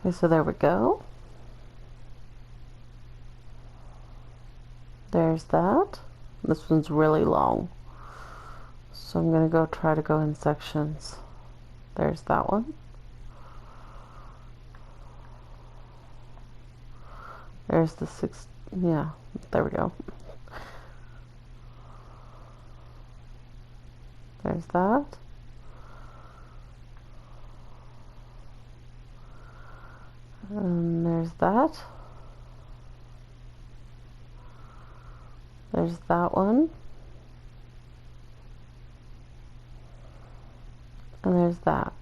Okay, so there we go. There's that. This one's really long. So I'm gonna go try to go in sections. There's that one. There's the six, yeah, there we go. There's that. And there's that. There's that one. And there's that.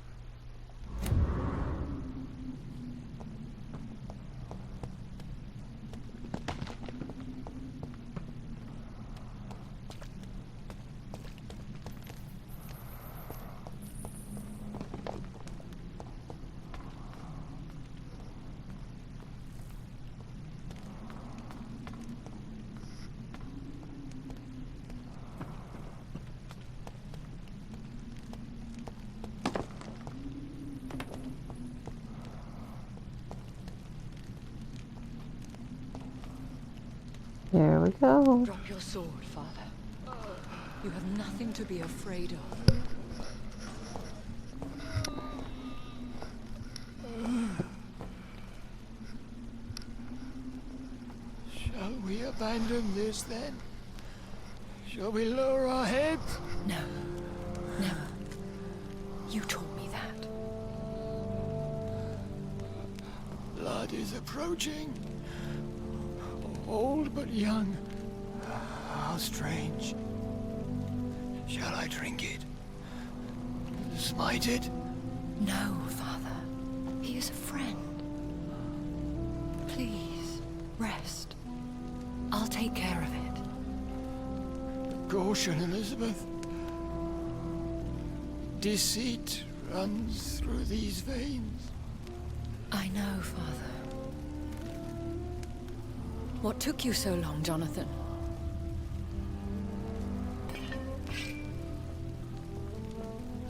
There we go. Drop your sword, Father. You have nothing to be afraid of. Shall we abandon this then? Shall we lower our heads? No. Never. You taught me that. blood is approaching. Old but young. How strange. Shall I drink it? Smite it? No, Father. He is a friend. Please, rest. I'll take care of it. Caution, Elizabeth. Deceit runs through these veins. I know, Father. What took you so long, Jonathan?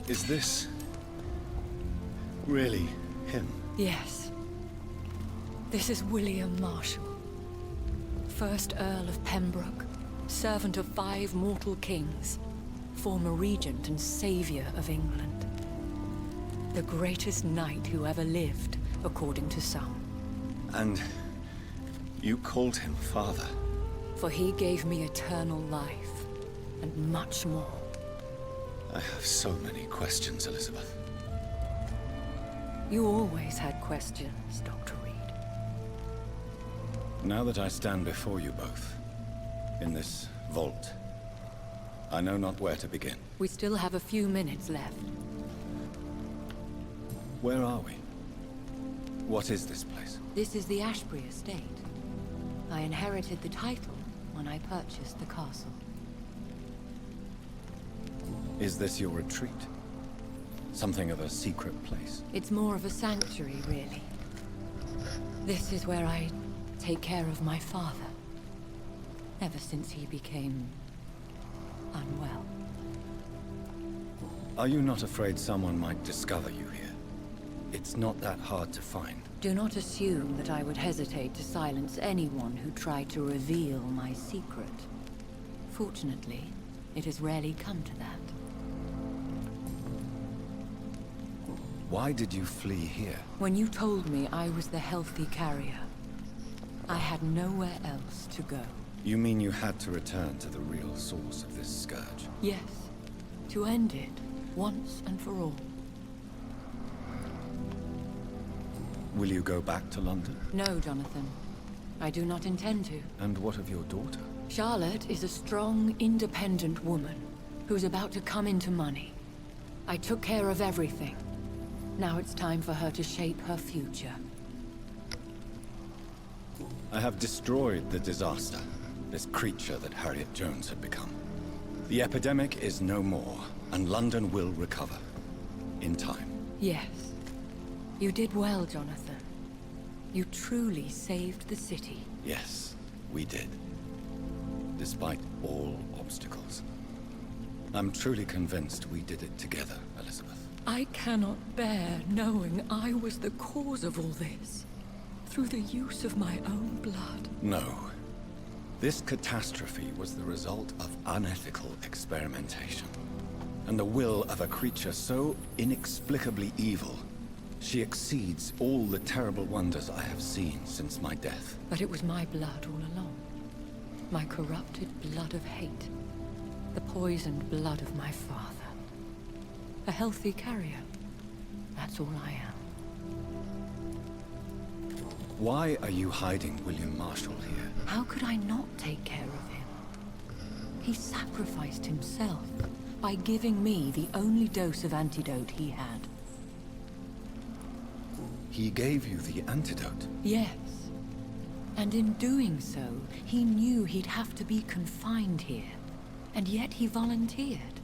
Is this really him? Yes. This is William Marshall, 1st Earl of Pembroke, servant of 5 mortal kings, former regent and savior of England. The greatest knight who ever lived, according to some. And you called him father? For he gave me eternal life, and much more. I have so many questions, Elizabeth. You always had questions, Dr. Reed. Now that I stand before you both, in this vault, I know not where to begin. We still have a few minutes left. Where are we? What is this place? This is the Ashbury estate. I inherited the title when I purchased the castle. Is this your retreat? Something of a secret place? It's more of a sanctuary, really. This is where I take care of my father. Ever since he became unwell. Are you not afraid someone might discover you here? It's not that hard to find. Do not assume that I would hesitate to silence anyone who tried to reveal my secret. Fortunately, it has rarely come to that. Why did you flee here? When you told me I was the healthy carrier, I had nowhere else to go. You mean you had to return to the real source of this scourge? Yes, to end it, once and for all. Will you go back to London? No, Jonathan. I do not intend to. And what of your daughter? Charlotte is a strong, independent woman who's about to come into money. I took care of everything. Now it's time for her to shape her future. I have destroyed the disaster, this creature that Harriet Jones had become. The epidemic is no more, and London will recover. In time. Yes. You did well, Jonathan. You truly saved the city. Yes, we did. Despite all obstacles. I'm truly convinced we did it together, Elizabeth. I cannot bear knowing I was the cause of all this. Through the use of my own blood. No. This catastrophe was the result of unethical experimentation. And the will of a creature so inexplicably evil, she exceeds all the terrible wonders I have seen since my death. But it was my blood all along. My corrupted blood of hate. The poisoned blood of my father. A healthy carrier. That's all I am. Why are you hiding William Marshall here? How could I not take care of him? He sacrificed himself by giving me the only dose of antidote he had. He gave you the antidote? Yes. And in doing so, he knew he'd have to be confined here. And yet he volunteered.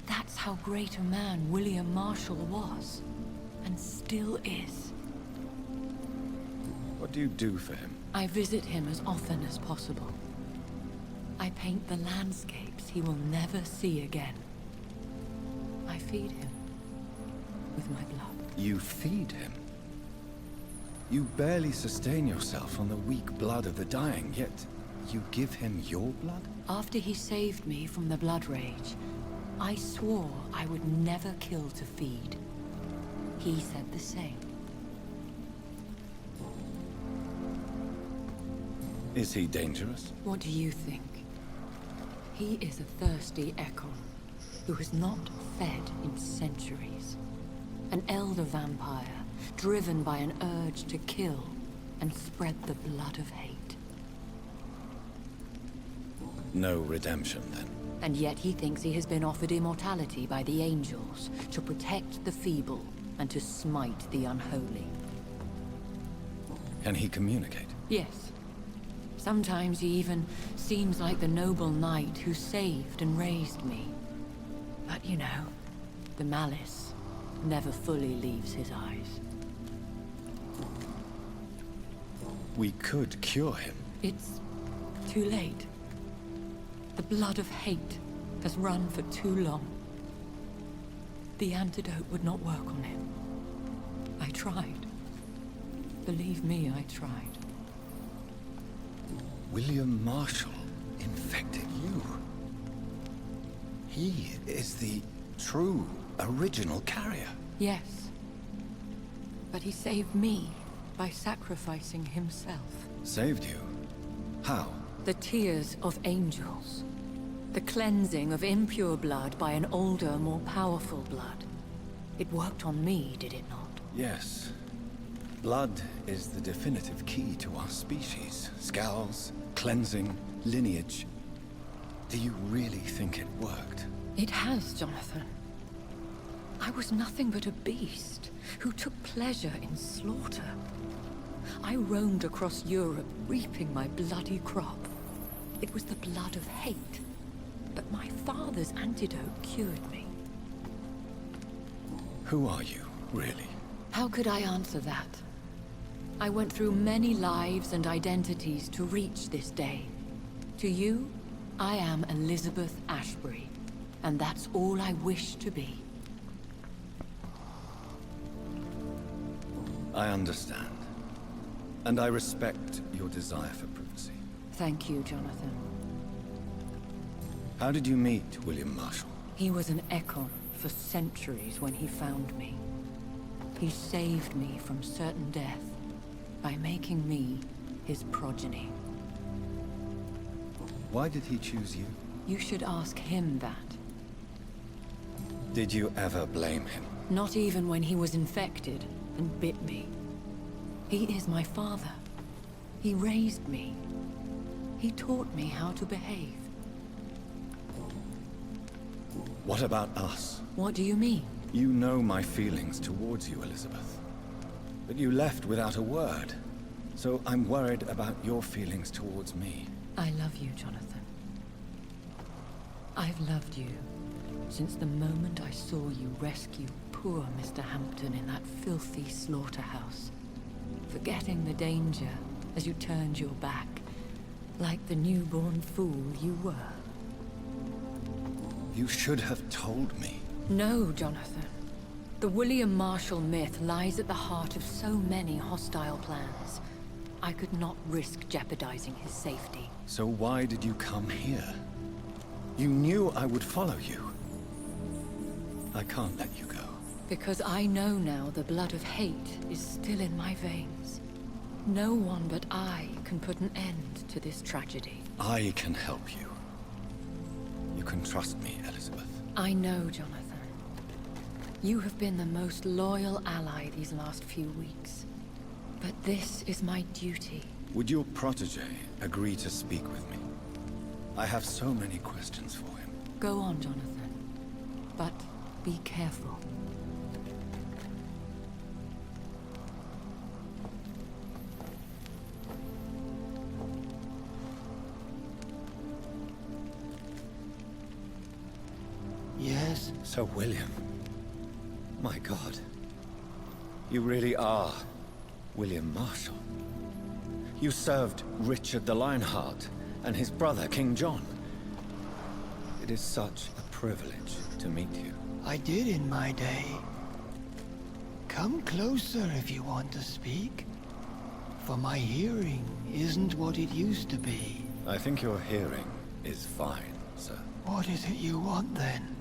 That's how great a man William Marshall was. And still is. What do you do for him? I visit him as often as possible. I paint the landscapes he will never see again. I feed him with my blood. You feed him? You barely sustain yourself on the weak blood of the dying, yet you give him your blood? After he saved me from the blood rage, I swore I would never kill to feed. He said the same. Is he dangerous? What do you think? He is a thirsty echo who has not fed in centuries. An elder vampire driven by an urge to kill and spread the blood of hate. No redemption, then? And yet he thinks he has been offered immortality by the angels to protect the feeble and to smite the unholy. Can he communicate? Yes. Sometimes he even seems like the noble knight who saved and raised me. But you know, the malice never fully leaves his eyes. We could cure him. It's too late. The blood of hate has run for too long. The antidote would not work on him. I tried. Believe me, I tried. William Marshall infected you. He is the true, original carrier. Yes. But he saved me by sacrificing himself. Saved you? How? The tears of angels. The cleansing of impure blood by an older, more powerful blood. It worked on me, did it not? Yes. Blood is the definitive key to our species. Scowls, cleansing, lineage. Do you really think it worked? It has, Jonathan. I was nothing but a beast who took pleasure in slaughter. I roamed across Europe, reaping my bloody crop. It was the blood of hate. But my father's antidote cured me. Who are you, really? How could I answer that? I went through many lives and identities to reach this day. To you, I am Elizabeth Ashbury, and that's all I wish to be. I understand. And I respect your desire for privacy. Thank you, Jonathan. How did you meet William Marshall? He was an Ekon for centuries when he found me. He saved me from certain death by making me his progeny. Why did he choose you? You should ask him that. Did you ever blame him? Not even when he was infected and bit me. He is my father. He raised me. He taught me how to behave. What about us? What do you mean? You know my feelings towards you, Elizabeth. But you left without a word. So I'm worried about your feelings towards me. I love you, Jonathan. I've loved you since the moment I saw you rescue poor Mr. Hampton in that filthy slaughterhouse. Forgetting the danger as you turned your back, like the newborn fool you were. You should have told me. No, Jonathan. The William Marshall myth lies at the heart of so many hostile plans. I could not risk jeopardizing his safety. So why did you come here? You knew I would follow you. I can't let you go. Because I know now the blood of hate is still in my veins. No one but I can put an end to this tragedy. I can help you. You can trust me, Elizabeth. I know, Jonathan. You have been the most loyal ally these last few weeks. But this is my duty. Would your protege agree to speak with me? I have so many questions for him. Go on, Jonathan. But be careful. Yes? Sir William. My God. You really are William Marshall. You served Richard the Lionheart and his brother, King John. It is such a privilege to meet you. I did in my day. Come closer if you want to speak. For my hearing isn't what it used to be. I think your hearing is fine, sir. What is it you want then?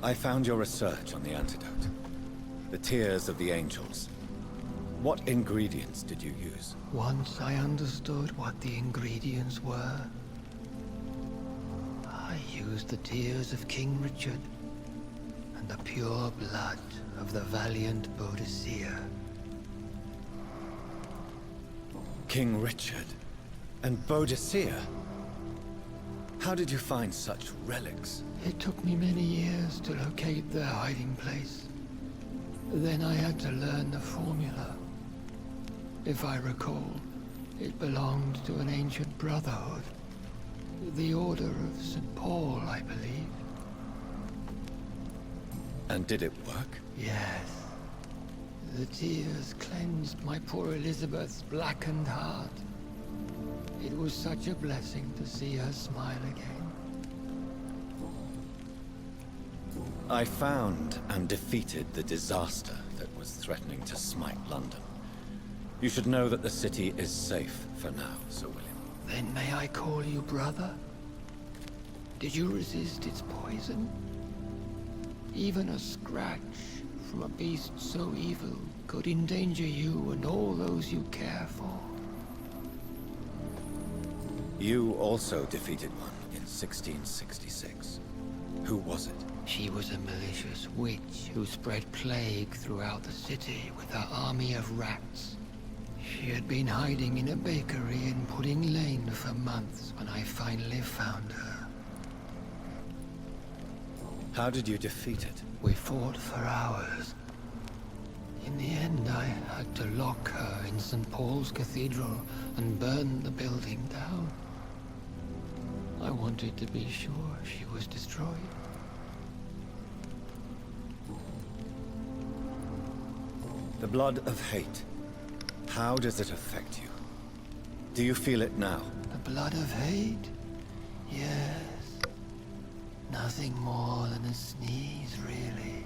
I found your research on the antidote. The tears of the angels. What ingredients did you use? Once I understood what the ingredients were, I used the tears of King Richard and the pure blood of the valiant Boadicea. King Richard and Boadicea? How did you find such relics? It took me many years to locate their hiding place. Then I had to learn the formula. If I recall, it belonged to an ancient brotherhood. The Order of St. Paul, I believe. And did it work? Yes. The tears cleansed my poor Elizabeth's blackened heart. It was such a blessing to see her smile again. I found and defeated the disaster that was threatening to smite London. You should know that the city is safe for now, Sir William. Then may I call you brother? Did you resist its poison? Even a scratch from a beast so evil could endanger you and all those you care for. You also defeated one in 1666. Who was it? She was a malicious witch who spread plague throughout the city with her army of rats. She had been hiding in a bakery in Pudding Lane for months when I finally found her. How did you defeat it? We fought for hours. In the end, I had to lock her in St. Paul's Cathedral and burn the building down. I wanted to be sure she was destroyed. The blood of hate. How does it affect you? Do you feel it now? The blood of hate? Yes. Nothing more than a sneeze, really.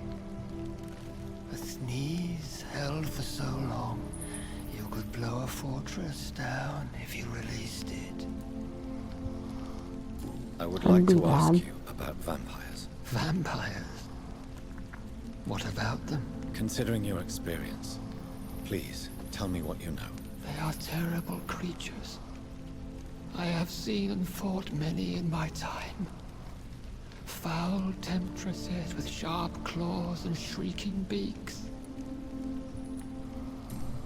A sneeze held for so long, you could blow a fortress down if you released it. I would like to ask you about vampires. Vampires? What about them? Considering your experience, please tell me what you know. They are terrible creatures. I have seen and fought many in my time. Foul temptresses with sharp claws and shrieking beaks.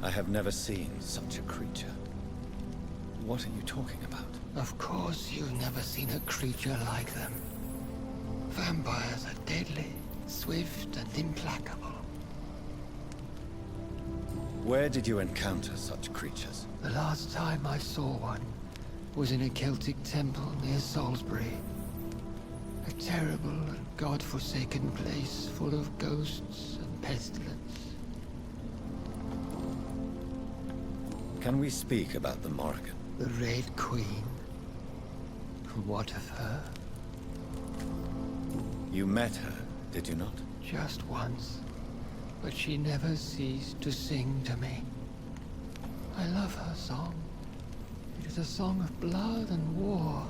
I have never seen such a creature. What are you talking about? Of course you've never seen a creature like them. Vampires are deadly, swift and implacable. Where did you encounter such creatures? The last time I saw one was in a Celtic temple near Salisbury. A terrible and god-forsaken place full of ghosts and pestilence. Can we speak about the Morrigan? The Red Queen. What of her? You met her, did you not? Just once. But she never ceased to sing to me. I love her song. It is a song of blood and war.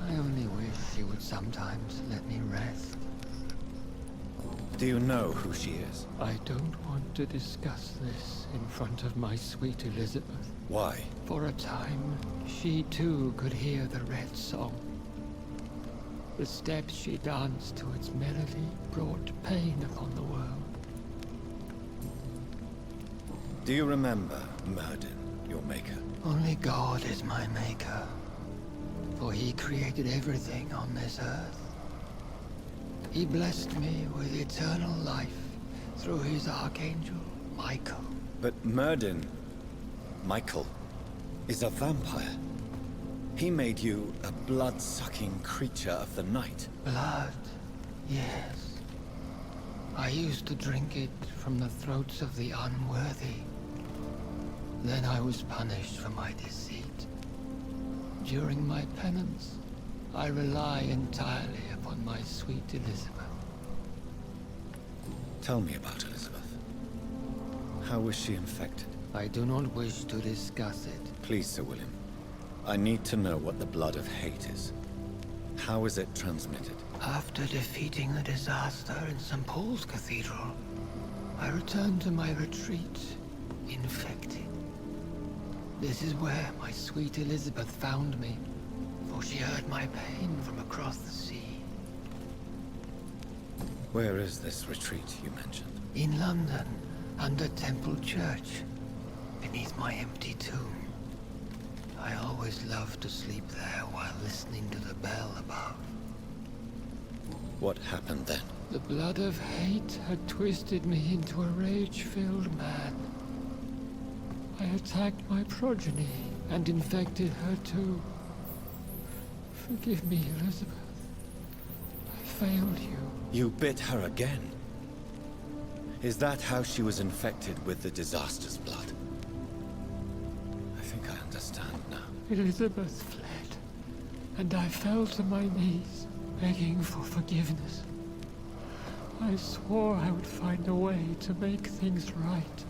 I only wish she would sometimes let me rest. Do you know who she is? I don't want to discuss this in front of my sweet Elizabeth. Why? For a time, she too could hear the Red Song. The steps she danced to its melody brought pain upon the world. Do you remember Myrddin, your maker? Only God is my maker, for he created everything on this earth. He blessed me with eternal life through his archangel, Michael. But Myrddin, Michael, is a vampire. He made you a blood-sucking creature of the night. Blood, yes. I used to drink it from the throats of the unworthy. Then I was punished for my deceit. During my penance, I rely entirely upon my sweet Elizabeth. Tell me about Elizabeth. How was she infected? I do not wish to discuss it. Please, Sir William. I need to know what the blood of hate is. How is it transmitted? After defeating the disaster in St. Paul's Cathedral, I returned to my retreat, infected. This is where my sweet Elizabeth found me, for she heard my pain from across the sea. Where is this retreat you mentioned? In London, under Temple Church, beneath my empty tomb. I always loved to sleep there while listening to the bell above. What happened then? The blood of hate had twisted me into a rage-filled man. I attacked my progeny and infected her too. Forgive me, Elizabeth. I failed you. You bit her again? Is that how she was infected with the disaster's blood? I think I understand now. Elizabeth fled, and I fell to my knees, begging for forgiveness. I swore I would find a way to make things right.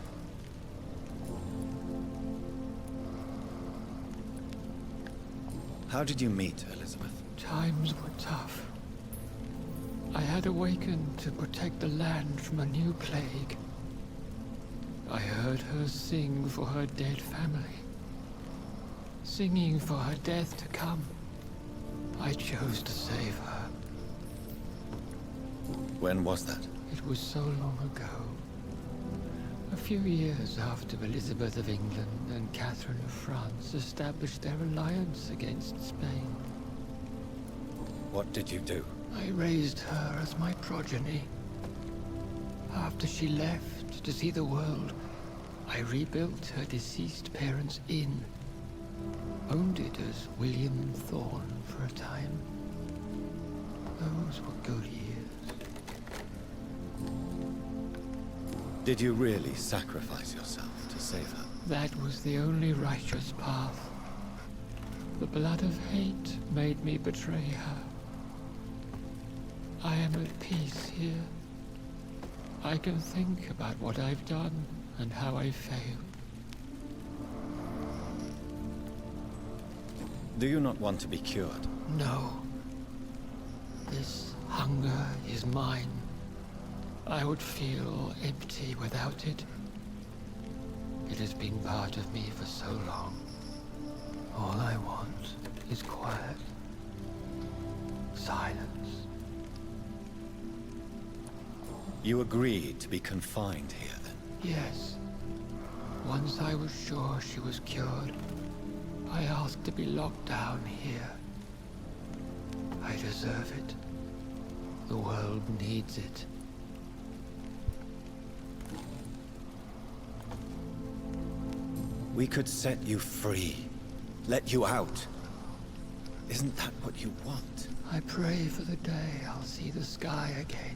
How did you meet Elizabeth? Times were tough. I had awakened to protect the land from a new plague. I heard her sing for her dead family. Singing for her death to come. I chose to save her. When was that? It was so long ago. A few years after Elizabeth of England and Catherine of France established their alliance against Spain. What did you do? I raised her as my progeny. After she left to see the world, I rebuilt her deceased parents' inn. Owned it as William Thorne for a time. Those were good years. Did you really sacrifice yourself to save her? That was the only righteous path. The blood of hate made me betray her. I am at peace here. I can think about what I've done and how I failed. Do you not want to be cured? No. This hunger is mine. I would feel empty without it. It has been part of me for so long. All I want is quiet. Silence. You agreed to be confined here, then? Yes. Once I was sure she was cured, I asked to be locked down here. I deserve it. The world needs it. We could set you free. Let you out. Isn't that what you want? I pray for the day I'll see the sky again.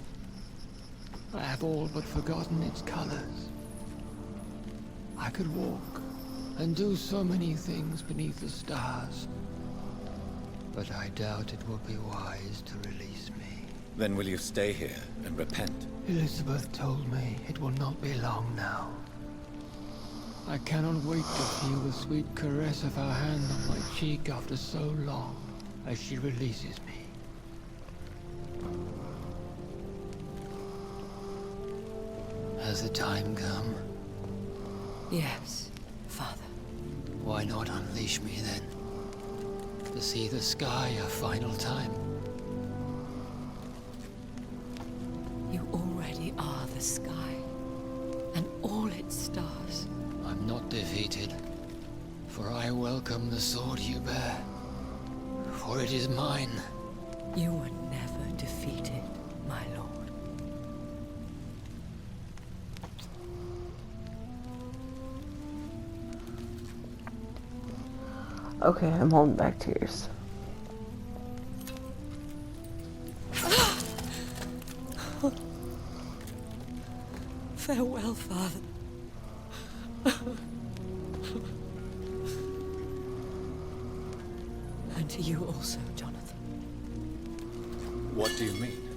I have all but forgotten its colors. I could walk and do so many things beneath the stars. But I doubt it will be wise to release me. Then will you stay here and repent? Elizabeth told me it will not be long now. I cannot wait to feel the sweet caress of her hand on my cheek after so long, as she releases me. Has the time come? Yes, Father. Why not unleash me then? To see the sky a final time? You already are the sky, and all its stars. I'm not defeated, for I welcome the sword you bear, for it is mine. You were never defeated, my lord. Okay, I'm holding back tears. Farewell, Father. And to you also, Jonathan. What do you mean?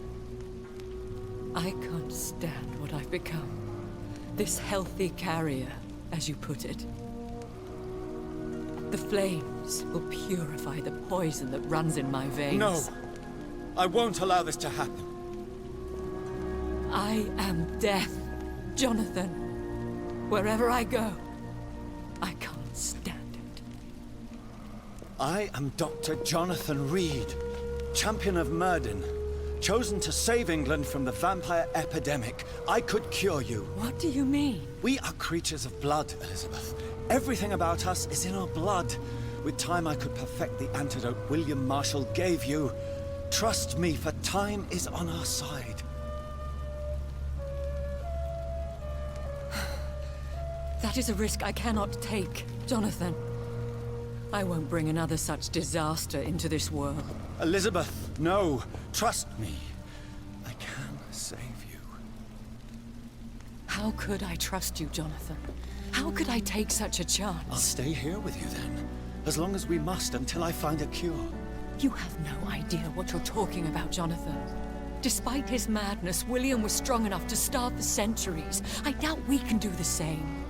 I can't stand what I've become. This healthy carrier, as you put it. The flames will purify the poison that runs in my veins. No! I won't allow this to happen. I am death, Jonathan. Wherever I go, I can't stand it. I am Dr. Jonathan Reed, champion of Myrddin, chosen to save England from the vampire epidemic. I could cure you. What do you mean? We are creatures of blood, Elizabeth. Everything about us is in our blood. With time, I could perfect the antidote William Marshall gave you. Trust me, for time is on our side. That is a risk I cannot take, Jonathan. I won't bring another such disaster into this world. Elizabeth, no. Trust me. I can save you. How could I trust you, Jonathan? How could I take such a chance? I'll stay here with you then. As long as we must, until I find a cure. You have no idea what you're talking about, Jonathan. Despite his madness, William was strong enough to starve for centuries. I doubt we can do the same.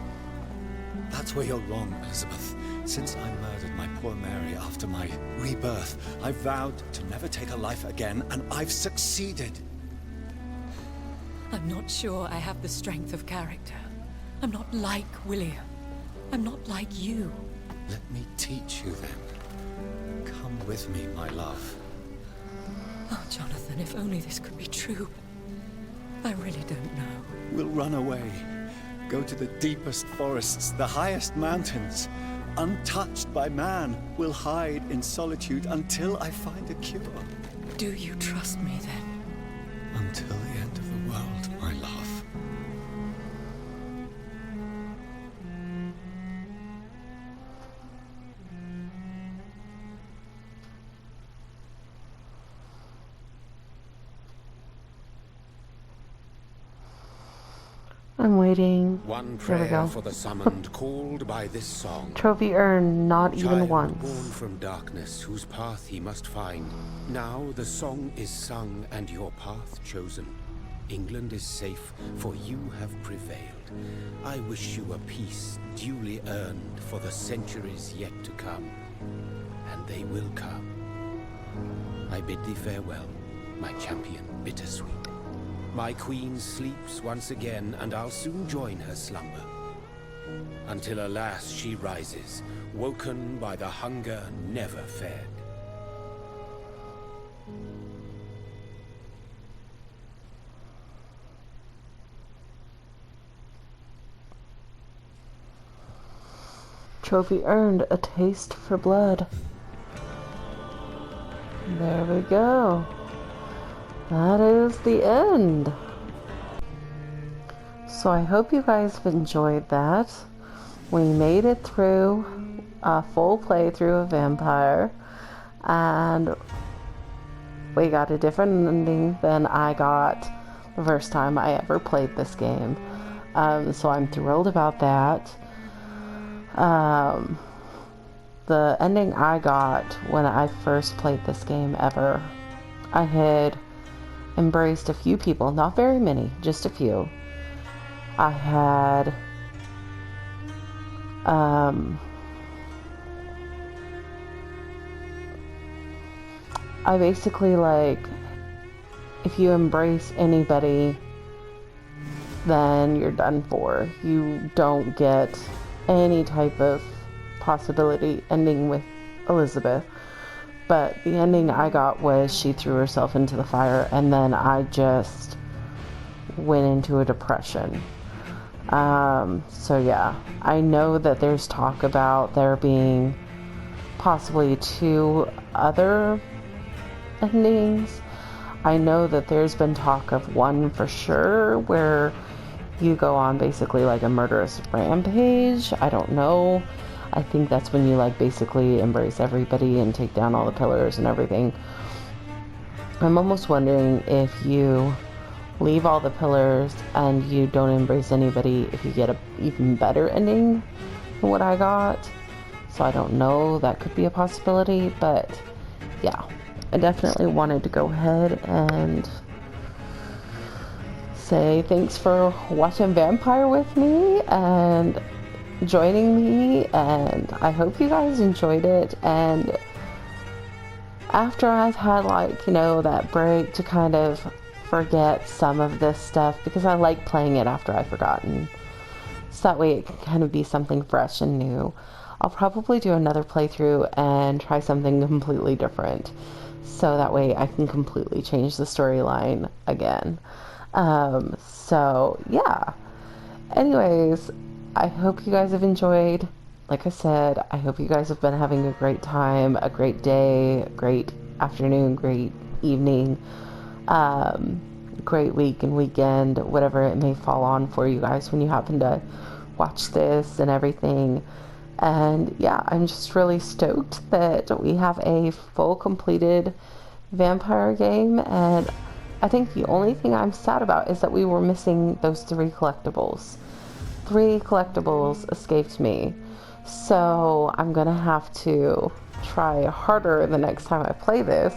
That's where you're wrong, Elizabeth. Since I murdered my poor Mary after my rebirth, I vowed to never take a life again, and I've succeeded. I'm not sure I have the strength of character. I'm not like William. I'm not like you. Let me teach you then. Come with me, my love. Oh, Jonathan, if only this could be true. I really don't know. We'll run away. Go to the deepest forests, the highest mountains. Untouched by man, we'll hide in solitude until I find a cure. Do you trust me then? Until the end of the world, my love. I'm waiting. One There we prayer go. for the summoned called by this song. Trophy earned, not even Child once. born from darkness, whose path he must find. Now the song is sung and your path chosen. England is safe, for you have prevailed. I wish you a peace duly earned for the centuries yet to come. And they will come. I bid thee farewell, my champion bittersweet. My queen sleeps once again, and I'll soon join her slumber. Until alas she rises, woken by the hunger never fed. Trophy earned, a taste for blood. There we go. That is the end. So I hope you guys have enjoyed that. We made it through a full playthrough of Vampyr, and we got a different ending than I got the first time I ever played this game. So I'm thrilled about that. The ending I got when I first played this game ever, I had embraced a few people, not very many, just a few. I had I basically, like, if you embrace anybody, then you're done for. You don't get any type of possibility ending with Elizabeth. But the ending I got was she threw herself into the fire, and then I just went into a depression. So yeah, I know that there's talk about there being possibly 2 other endings. I know that there's been talk of one for sure where you go on basically like a murderous rampage. I don't know. I think that's when you like basically embrace everybody and take down all the pillars and everything. I'm almost wondering if you leave all the pillars and you don't embrace anybody, if you get a even better ending than what I got. So I don't know, that could be a possibility, but yeah, I definitely wanted to go ahead and say thanks for watching Vampyr with me and joining me, and I hope you guys enjoyed it. And after I've had, like, you know, that break to kind of forget some of this stuff, because I like playing it after I've forgotten, so that way it can kind of be something fresh and new, I'll probably do another playthrough and try something completely different. so that way I can completely change the storyline again. So yeah. Anyways, I hope you guys have enjoyed. Like I said, I hope you guys have been having a great time, a great day, great afternoon, great evening, great week and weekend, whatever it may fall on for you guys when you happen to watch this and everything. And yeah, I'm just really stoked that we have a full completed Vampyr game, and I think the only thing I'm sad about is that we were missing those 3 collectibles. 3 collectibles escaped me, so I'm gonna have to try harder the next time I play this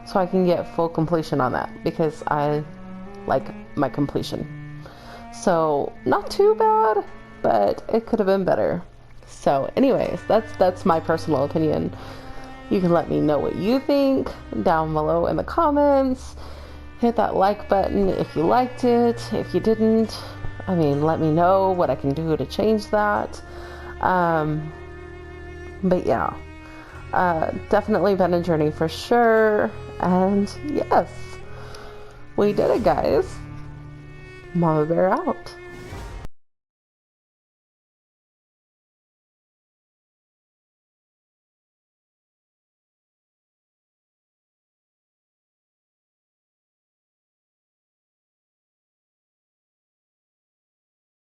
so I can get full completion on that, because I like my completion. So not too bad, but it could have been better. So anyways, that's my personal opinion. You can let me know what you think down below in the comments. Hit that like button if you liked it. If you didn't, I mean, let me know what I can do to change that. But yeah, definitely been a journey for sure. And yes, we did it, guys. Mama Bear out.